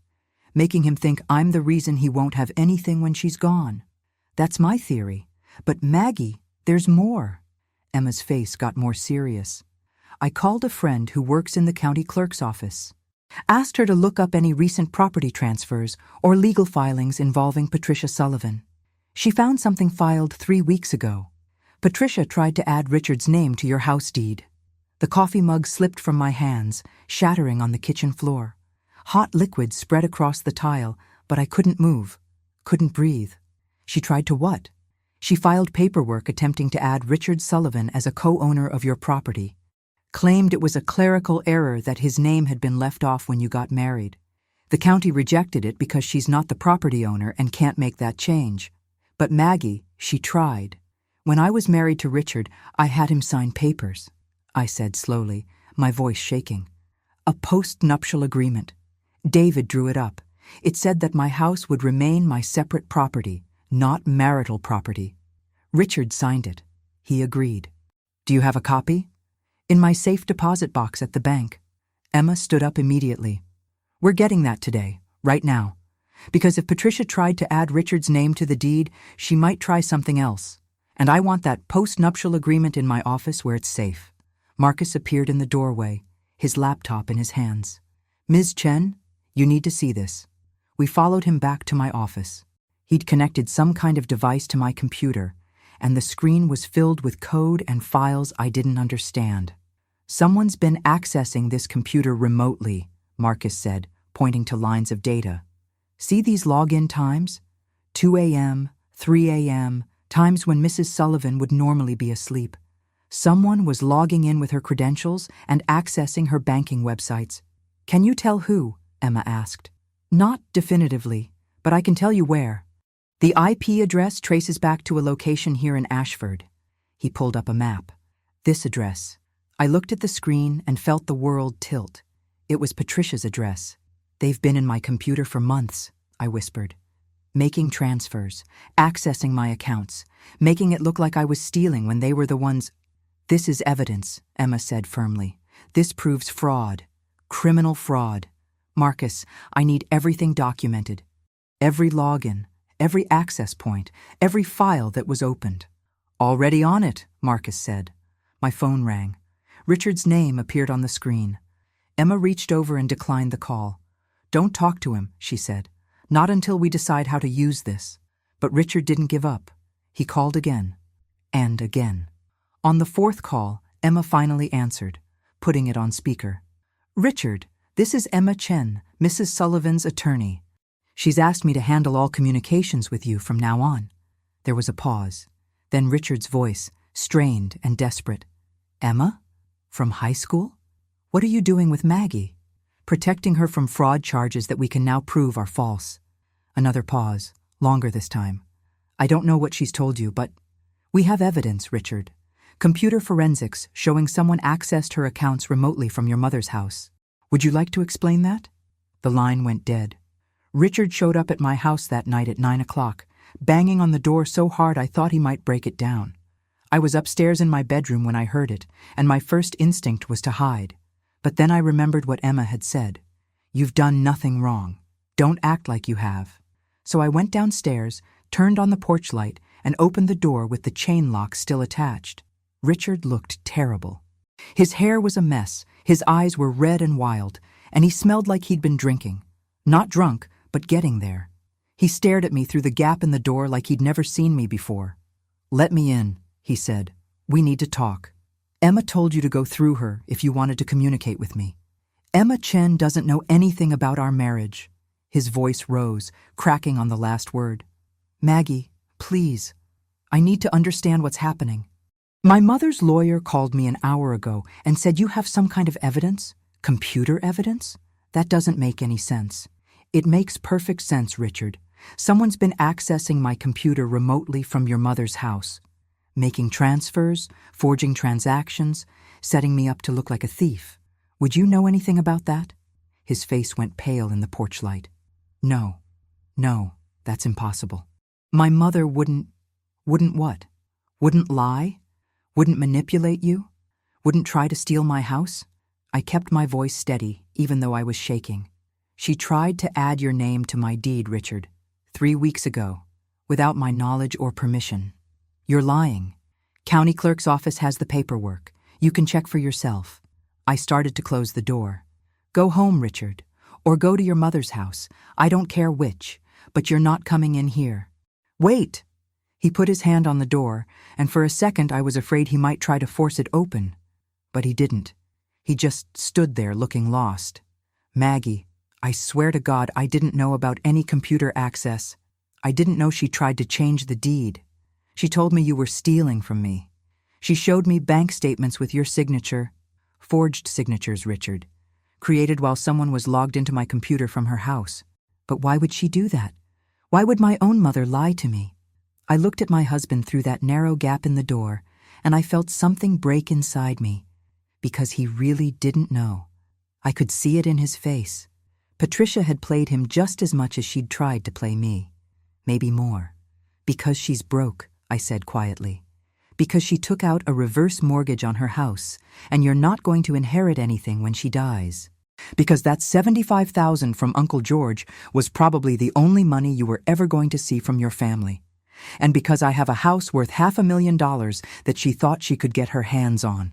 A: Making him think I'm the reason he won't have anything when she's gone. That's my theory. But Maggie, there's more. Emma's face got more serious. I called a friend who works in the county clerk's office. Asked her to look up any recent property transfers or legal filings involving Patricia Sullivan. She found something filed 3 weeks ago. Patricia tried to add Richard's name to your house deed. The coffee mug slipped from my hands, shattering on the kitchen floor. Hot liquid spread across the tile, but I couldn't move, couldn't breathe. She tried to what? She filed paperwork attempting to add Richard Sullivan as a co-owner of your property. Claimed it was a clerical error that his name had been left off when you got married. The county rejected it because she's not the property owner and can't make that change. But Maggie, she tried. When I was married to Richard, I had him sign papers, I said slowly, my voice shaking. A post-nuptial agreement. David drew it up. It said that my house would remain my separate property, not marital property. Richard signed it. He agreed. Do you have a copy? In my safe deposit box at the bank. Emma stood up immediately. We're getting that today, right now. Because if Patricia tried to add Richard's name to the deed, she might try something else. And I want that post-nuptial agreement in my office where it's safe. Marcus appeared in the doorway, his laptop in his hands. Ms. Chen, you need to see this. We followed him back to my office. He'd connected some kind of device to my computer, and the screen was filled with code and files I didn't understand. Someone's been accessing this computer remotely, Marcus said, pointing to lines of data. See these login times? 2 a.m., 3 a.m., times when Mrs. Sullivan would normally be asleep. Someone was logging in with her credentials and accessing her banking websites. Can you tell who? Emma asked. Not definitively, but I can tell you where. The IP address traces back to a location here in Ashford. He pulled up a map. This address. I looked at the screen and felt the world tilt. It was Patricia's address. They've been in my computer for months, I whispered. Making transfers, accessing my accounts, making it look like I was stealing when they were the ones. This is evidence, Emma said firmly. This proves fraud. Criminal fraud. Marcus, I need everything documented. Every login, every access point, every file that was opened. Already on it, Marcus said. My phone rang. Richard's name appeared on the screen. Emma reached over and declined the call. Don't talk to him, she said. Not until we decide how to use this. But Richard didn't give up. He called again. And again. On the 4th call, Emma finally answered, putting it on speaker. Richard, this is Emma Chen, Mrs. Sullivan's attorney. She's asked me to handle all communications with you from now on. There was a pause. Then Richard's voice, strained and desperate. Emma? From high school? What are you doing with Maggie? Protecting her from fraud charges that we can now prove are false. Another pause, longer this time. I don't know what she's told you, but we have evidence, Richard. Computer forensics showing someone accessed her accounts remotely from your mother's house. Would you like to explain that? The line went dead. Richard showed up at my house that night at 9 o'clock, banging on the door so hard I thought he might break it down. I was upstairs in my bedroom when I heard it, and my first instinct was to hide. But then I remembered what Emma had said. "You've done nothing wrong. Don't act like you have." So I went downstairs, turned on the porch light, and opened the door with the chain lock still attached. Richard looked terrible. His hair was a mess, his eyes were red and wild, and he smelled like he'd been drinking. Not drunk, but getting there. He stared at me through the gap in the door like he'd never seen me before. "Let me in," he said. "We need to talk. Emma told you to go through her if you wanted to communicate with me. Emma Chen doesn't know anything about our marriage." His voice rose, cracking on the last word. "Maggie, please. I need to understand what's happening. My mother's lawyer called me an hour ago and said you have some kind of evidence? Computer evidence? That doesn't make any sense." "It makes perfect sense, Richard. Someone's been accessing my computer remotely from your mother's house, making transfers, forging transactions, setting me up to look like a thief. Would you know anything about that?" His face went pale in the porch light. No, that's impossible. My mother wouldn't what? Wouldn't lie? Wouldn't manipulate you? Wouldn't try to steal my house?" I kept my voice steady, even though I was shaking. "She tried to add your name to my deed, Richard, 3 weeks ago, without my knowledge or permission. You're lying. County clerk's office has the paperwork. You can check for yourself." I started to close the door. "Go home, Richard, or go to your mother's house. I don't care which, but you're not coming in here." "Wait!" He put his hand on the door, and for a second I was afraid he might try to force it open. But he didn't. He just stood there looking lost. "Maggie, I swear to God I didn't know about any computer access. I didn't know she tried to change the deed. She told me you were stealing from me. She showed me bank statements with your signature. Forged signatures, Richard. Created while someone was logged into my computer from her house. But why would she do that? Why would my own mother lie to me?" I looked at my husband through that narrow gap in the door, and I felt something break inside me. Because he really didn't know. I could see it in his face. Patricia had played him just as much as she'd tried to play me. Maybe more. "Because she's broke," I said quietly. "Because she took out a reverse mortgage on her house, and you're not going to inherit anything when she dies. Because that $75,000 from Uncle George was probably the only money you were ever going to see from your family. And because I have a house worth $500,000 that she thought she could get her hands on."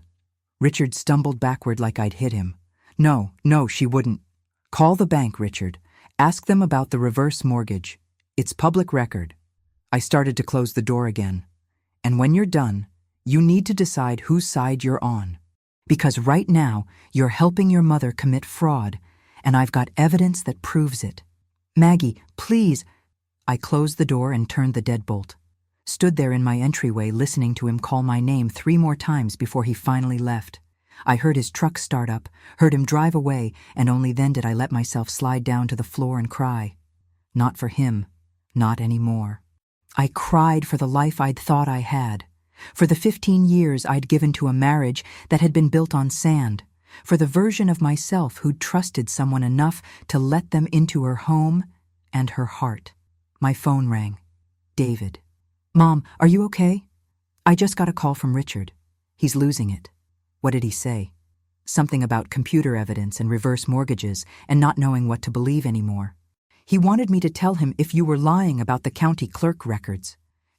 A: Richard stumbled backward like I'd hit him. No, she wouldn't. "Call the bank, Richard. Ask them about the reverse mortgage. It's public record." I started to close the door again. "And when you're done, you need to decide whose side you're on. Because right now, you're helping your mother commit fraud, and I've got evidence that proves it. Maggie, please." I closed the door and turned the deadbolt. Stood there in my entryway listening to him call my name 3 more times before he finally left. I heard his truck start up, heard him drive away, and only then did I let myself slide down to the floor and cry. Not for him. Not anymore. I cried for the life I'd thought I had. For the 15 years I'd given to a marriage that had been built on sand. For the version of myself who'd trusted someone enough to let them into her home and her heart. My phone rang. David. "Mom, are you okay?" "I just got a call from Richard. He's losing it." "What did he say?" "Something about computer evidence and reverse mortgages and not knowing what to believe anymore. He wanted me to tell him if you were lying about the county clerk records."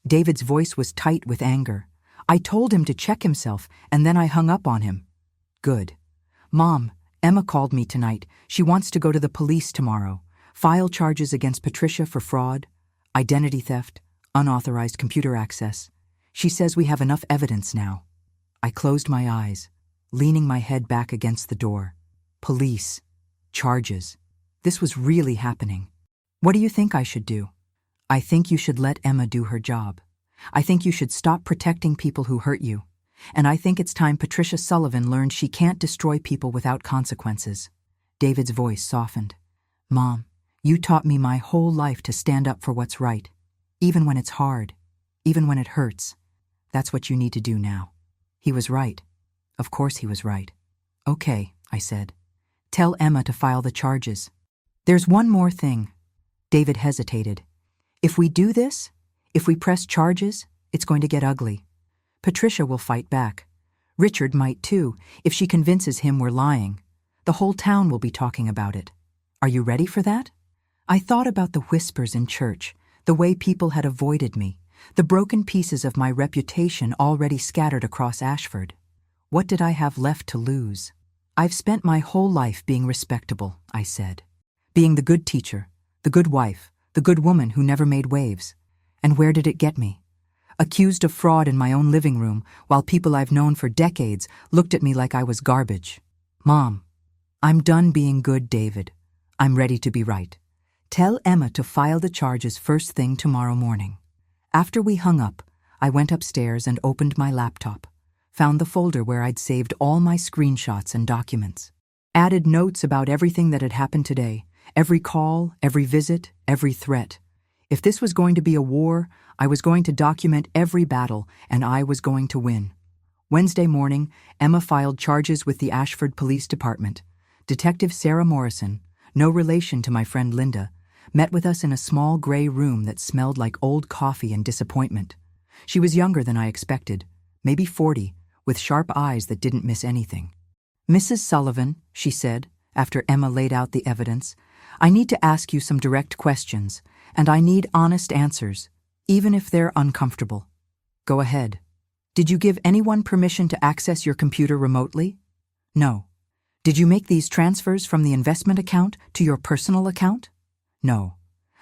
A: David's voice was tight with anger. "I told him to check himself, and then I hung up on him." "Good. Mom, Emma called me tonight. She wants to go to the police tomorrow. File charges against Patricia for fraud, identity theft, unauthorized computer access. She says we have enough evidence now." I closed my eyes, leaning my head back against the door. Police. Charges. This was really happening. "What do you think I should do?" "I think you should let Emma do her job. I think you should stop protecting people who hurt you. And I think it's time Patricia Sullivan learned she can't destroy people without consequences." David's voice softened. "Mom, you taught me my whole life to stand up for what's right. Even when it's hard. Even when it hurts. That's what you need to do now." He was right. Of course he was right. "Okay," I said. "Tell Emma to file the charges." "There's one more thing." David hesitated. "If we do this, If we press charges, it's going to get ugly. Patricia will fight back. Richard might too, if she convinces him we're lying. The whole town will be talking about it. Are you ready for that? I thought about the whispers in church, the way people had avoided me, the broken pieces of my reputation already scattered across Ashford. What did I have left to lose? I've spent my whole life being respectable, I said. Being the good teacher, the good wife, the good woman who never made waves. And where did it get me? Accused of fraud in my own living room, while people I've known for decades looked at me like I was garbage. Mom, I'm done being good, David. I'm ready to be right. Tell Emma to file the charges first thing tomorrow morning. After we hung up, I went upstairs and opened my laptop, found the folder where I'd saved all my screenshots and documents, added notes about everything that had happened today, every call, every visit, every threat. If this was going to be a war, I was going to document every battle, and I was going to win. Wednesday morning, Emma filed charges with the Ashford Police Department. Detective Sarah Morrison, no relation to my friend Linda, met with us in a small gray room that smelled like old coffee and disappointment. She was younger than I expected, maybe 40, with sharp eyes that didn't miss anything. Mrs. Sullivan, she said, after Emma laid out the evidence, I need to ask you some direct questions, and I need honest answers, even if they're uncomfortable. Go ahead. Did you give anyone permission to access your computer remotely? No. Did you make these transfers from the investment account to your personal account? No.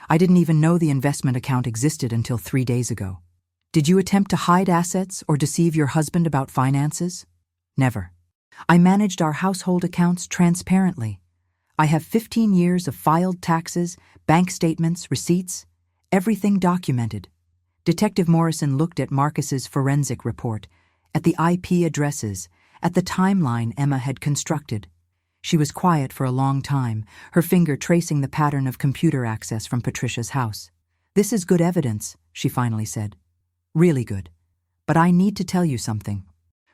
A: I didn't even know the investment account existed until 3 days ago. Did you attempt to hide assets or deceive your husband about finances? Never. I managed our household accounts transparently. I have 15 years of filed taxes, bank statements, receipts, everything documented. Detective Morrison looked at Marcus's forensic report, at the IP addresses, at the timeline Emma had constructed. She was quiet for a long time, her finger tracing the pattern of computer access from Patricia's house. This is good evidence, she finally said. Really good. But I need to tell you something.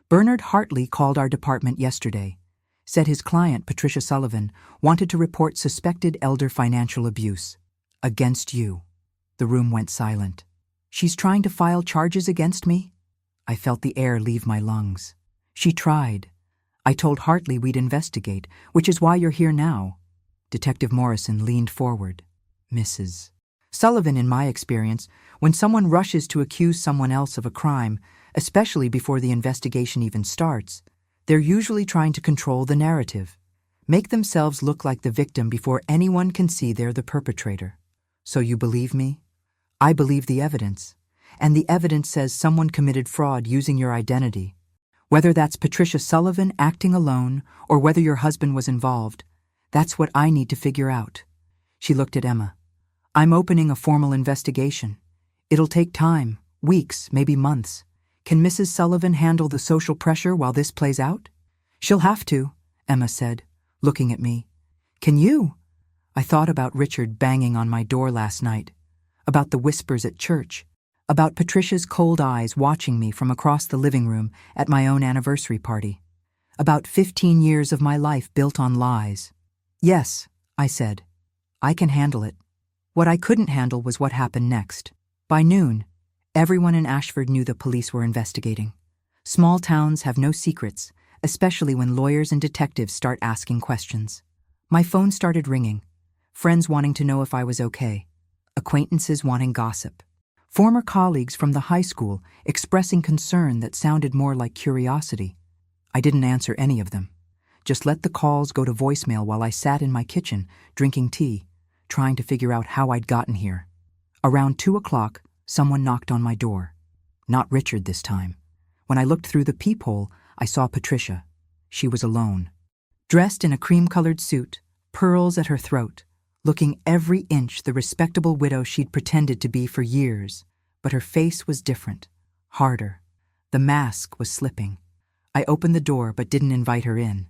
A: Bernard Hartley called our department yesterday, said his client, Patricia Sullivan, wanted to report suspected elder financial abuse. Against you. The room went silent. She's trying to file charges against me? I felt the air leave my lungs. She tried. I told Hartley we'd investigate, which is why you're here now. Detective Morrison leaned forward. Mrs. Sullivan, in my experience, when someone rushes to accuse someone else of a crime, especially before the investigation even starts, they're usually trying to control the narrative, make themselves look like the victim before anyone can see they're the perpetrator. So you believe me? I believe the evidence, and the evidence says someone committed fraud using your identity. Whether that's Patricia Sullivan acting alone or whether your husband was involved, that's what I need to figure out. She looked at Emma. I'm opening a formal investigation. It'll take time, weeks, maybe months. Can Mrs. Sullivan handle the social pressure while this plays out? She'll have to, Emma said, looking at me. Can you? I thought about Richard banging on my door last night, about the whispers at church, about Patricia's cold eyes watching me from across the living room at my own anniversary party, about 15 years of my life built on lies. Yes, I said. I can handle it. What I couldn't handle was what happened next. By noon, everyone in Ashford knew the police were investigating. Small towns have no secrets, especially when lawyers and detectives start asking questions. My phone started ringing, friends wanting to know if I was okay, acquaintances wanting gossip, former colleagues from the high school expressing concern that sounded more like curiosity. I didn't answer any of them, just let the calls go to voicemail while I sat in my kitchen drinking tea, trying to figure out how I'd gotten here. Around 2 o'clock, someone knocked on my door. Not Richard this time. When I looked through the peephole, I saw Patricia. She was alone. Dressed in a cream-colored suit, pearls at her throat, looking every inch the respectable widow she'd pretended to be for years, but her face was different, harder. The mask was slipping. I opened the door but didn't invite her in.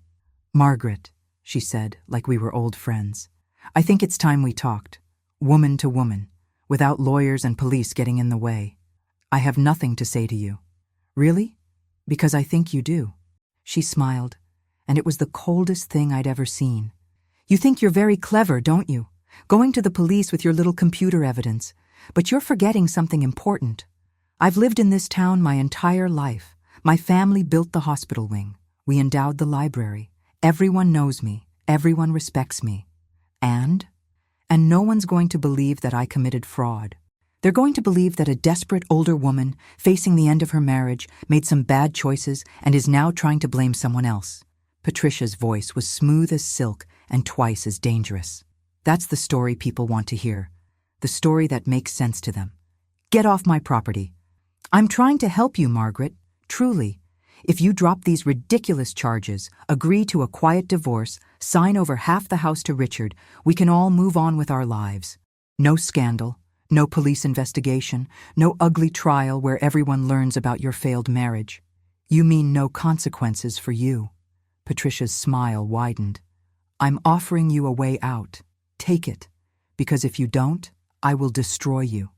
A: Margaret, she said, like we were old friends. I think it's time we talked, woman to woman, without lawyers and police getting in the way. I have nothing to say to you. Really? Because I think you do. She smiled, and it was the coldest thing I'd ever seen. You think you're very clever, don't you? Going to the police with your little computer evidence. But you're forgetting something important. I've lived in this town my entire life. My family built the hospital wing. We endowed the library. Everyone knows me. Everyone respects me. And no one's going to believe that I committed fraud. They're going to believe that a desperate older woman, facing the end of her marriage, made some bad choices and is now trying to blame someone else. Patricia's voice was smooth as silk and twice as dangerous. That's the story people want to hear. The story that makes sense to them. Get off my property. I'm trying to help you, Margaret. Truly. If you drop these ridiculous charges, agree to a quiet divorce, sign over half the house to Richard, we can all move on with our lives. No scandal, no police investigation, no ugly trial where everyone learns about your failed marriage. You mean no consequences for you. Patricia's smile widened. I'm offering you a way out. Take it. Because if you don't, I will destroy you.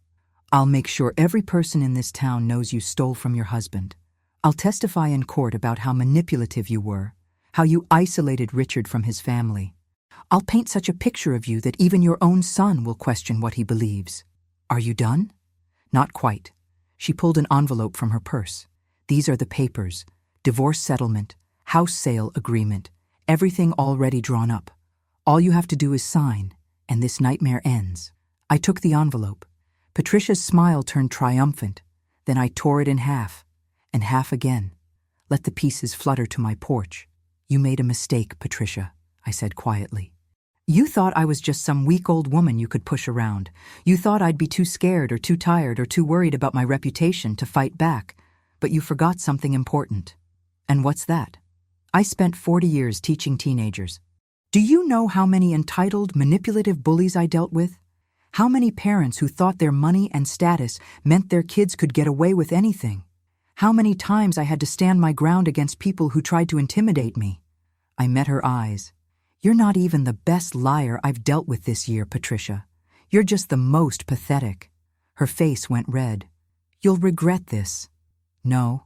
A: I'll make sure every person in this town knows you stole from your husband. I'll testify in court about how manipulative you were, how you isolated Richard from his family. I'll paint such a picture of you that even your own son will question what he believes. Are you done? Not quite. She pulled an envelope from her purse. These are the papers. Divorce settlement, house sale agreement, everything already drawn up. All you have to do is sign, and this nightmare ends. I took the envelope. Patricia's smile turned triumphant. Then I tore it in half, and half again. Let the pieces flutter to my porch. You made a mistake, Patricia, I said quietly. You thought I was just some weak old woman you could push around. You thought I'd be too scared or too tired or too worried about my reputation to fight back. But you forgot something important. And what's that? I spent 40 years teaching teenagers. Do you know how many entitled, manipulative bullies I dealt with? How many parents who thought their money and status meant their kids could get away with anything? How many times I had to stand my ground against people who tried to intimidate me? I met her eyes. You're not even the best liar I've dealt with this year, Patricia. You're just the most pathetic. Her face went red. You'll regret this. No,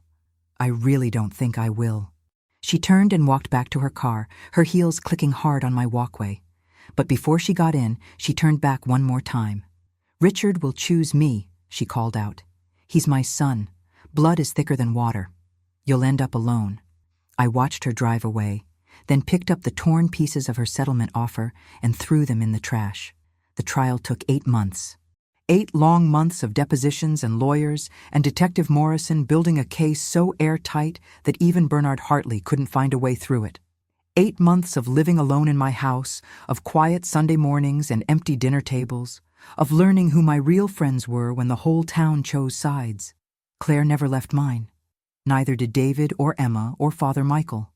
A: I really don't think I will. She turned and walked back to her car, her heels clicking hard on my walkway. But before she got in, she turned back one more time. Richard will choose me, she called out. He's my son. Blood is thicker than water. You'll end up alone. I watched her drive away, then picked up the torn pieces of her settlement offer and threw them in the trash. The trial took 8 months. 8 long months of depositions and lawyers, and Detective Morrison building a case so airtight that even Bernard Hartley couldn't find a way through it. 8 months of living alone in my house, of quiet Sunday mornings and empty dinner tables, of learning who my real friends were when the whole town chose sides. Claire never left mine. Neither did David or Emma or Father Michael.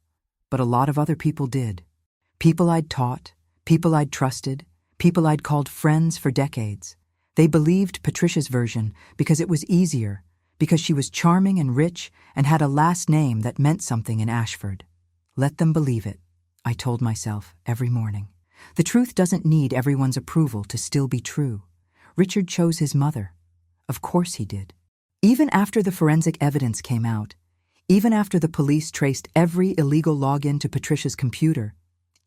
A: But a lot of other people did. People I'd taught, people I'd trusted, people I'd called friends for decades. They believed Patricia's version because it was easier, because she was charming and rich and had a last name that meant something in Ashford. Let them believe it, I told myself every morning. The truth doesn't need everyone's approval to still be true. Richard chose his mother. Of course he did. Even after the forensic evidence came out, even after the police traced every illegal login to Patricia's computer,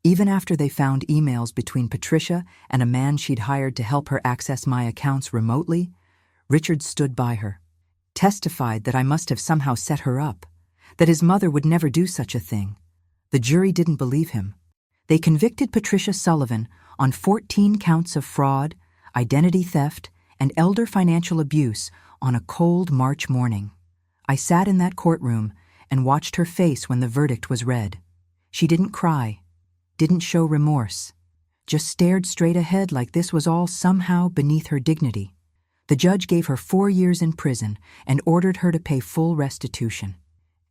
A: even after they found emails between Patricia and a man she'd hired to help her access my accounts remotely, Richard stood by her, testified that I must have somehow set her up, that his mother would never do such a thing. The jury didn't believe him. They convicted Patricia Sullivan on 14 counts of fraud, identity theft, and elder financial abuse on a cold March morning. I sat in that courtroom and watched her face when the verdict was read. She didn't cry, didn't show remorse, just stared straight ahead like this was all somehow beneath her dignity. The judge gave her 4 years in prison and ordered her to pay full restitution.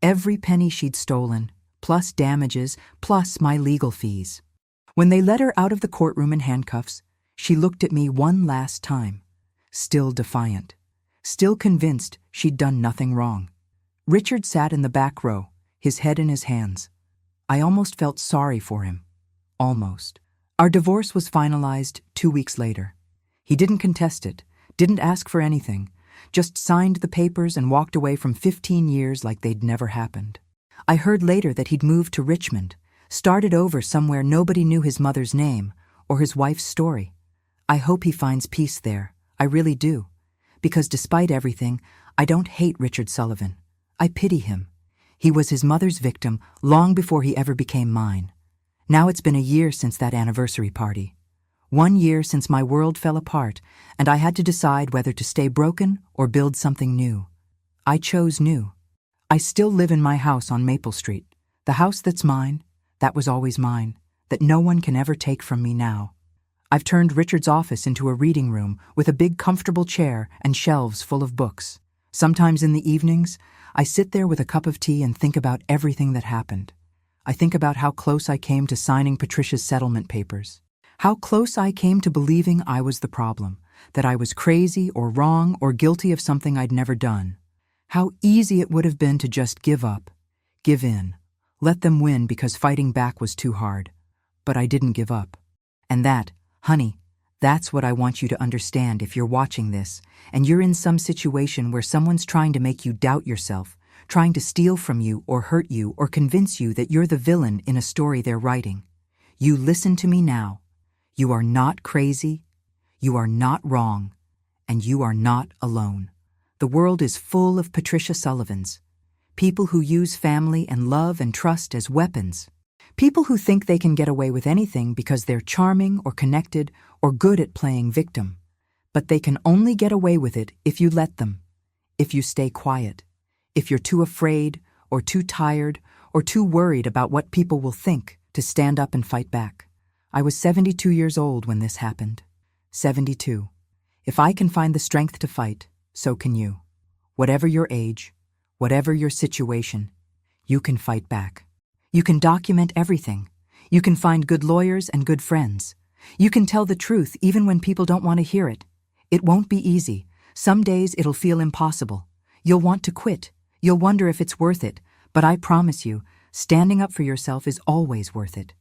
A: Every penny she'd stolen, plus damages, plus my legal fees. When they let her out of the courtroom in handcuffs, she looked at me one last time, still defiant, still convinced she'd done nothing wrong. Richard sat in the back row, his head in his hands. I almost felt sorry for him. Almost. Our divorce was finalized 2 weeks later. He didn't contest it, didn't ask for anything, just signed the papers and walked away from 15 years like they'd never happened. I heard later that he'd moved to Richmond, started over somewhere nobody knew his mother's name or his wife's story. I hope he finds peace there. I really do. because despite everything, I don't hate Richard Sullivan. I pity him. He was his mother's victim long before he ever became mine. Now it's been a year since that anniversary party. 1 year since my world fell apart, and I had to decide whether to stay broken or build something new. I chose new. I still live in my house on Maple Street, the house that's mine, that was always mine, that no one can ever take from me now. I've turned Richard's office into a reading room with a big comfortable chair and shelves full of books. Sometimes in the evenings, I sit there with a cup of tea and think about everything that happened. I think about how close I came to signing Patricia's settlement papers. How close I came to believing I was the problem, that I was crazy or wrong or guilty of something I'd never done. How easy it would have been to just give up, give in, let them win because fighting back was too hard. But I didn't give up. And that, honey, that's what I want you to understand if you're watching this, and you're in some situation where someone's trying to make you doubt yourself, trying to steal from you or hurt you or convince you that you're the villain in a story they're writing. You listen to me now. You are not crazy, you are not wrong, and you are not alone. The world is full of Patricia Sullivans. People who use family and love and trust as weapons. People who think they can get away with anything because they're charming or connected or good at playing victim. But they can only get away with it if you let them, if you stay quiet, if you're too afraid or too tired or too worried about what people will think to stand up and fight back. I was 72 years old when this happened. 72. If I can find the strength to fight, so can you. Whatever your age, whatever your situation, you can fight back. You can document everything. You can find good lawyers and good friends. You can tell the truth even when people don't want to hear it. It won't be easy. Some days it'll feel impossible. You'll want to quit. You'll wonder if it's worth it. But I promise you, standing up for yourself is always worth it.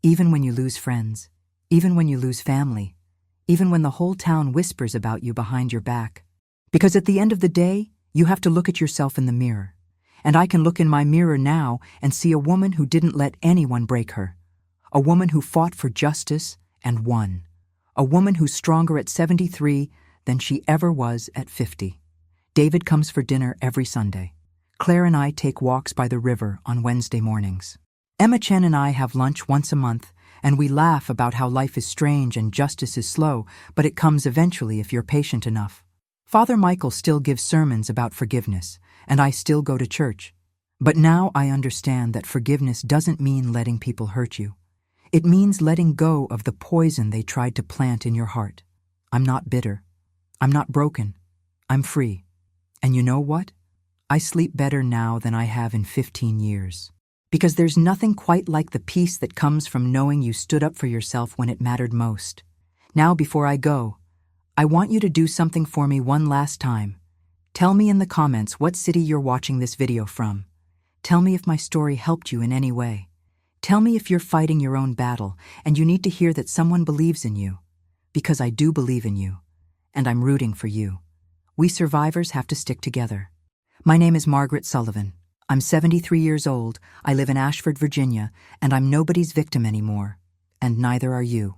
A: Even when you lose friends, even when you lose family, even when the whole town whispers about you behind your back. Because at the end of the day, you have to look at yourself in the mirror. And I can look in my mirror now and see a woman who didn't let anyone break her. A woman who fought for justice and won. A woman who's stronger at 73 than she ever was at 50. David comes for dinner every Sunday. Claire and I take walks by the river on Wednesday mornings. Emma Chen and I have lunch once a month, and we laugh about how life is strange and justice is slow, but it comes eventually if you're patient enough. Father Michael still gives sermons about forgiveness, and I still go to church. But now I understand that forgiveness doesn't mean letting people hurt you. It means letting go of the poison they tried to plant in your heart. I'm not bitter. I'm not broken. I'm free. And you know what? I sleep better now than I have in 15 years. Because there's nothing quite like the peace that comes from knowing you stood up for yourself when it mattered most. Now, before I go, I want you to do something for me one last time. Tell me in the comments what city you're watching this video from. Tell me if my story helped you in any way. Tell me if you're fighting your own battle and you need to hear that someone believes in you. Because I do believe in you, and I'm rooting for you. We survivors have to stick together. My name is Margaret Sullivan. I'm 73 years old, I live in Ashford, Virginia, and I'm nobody's victim anymore. And neither are you.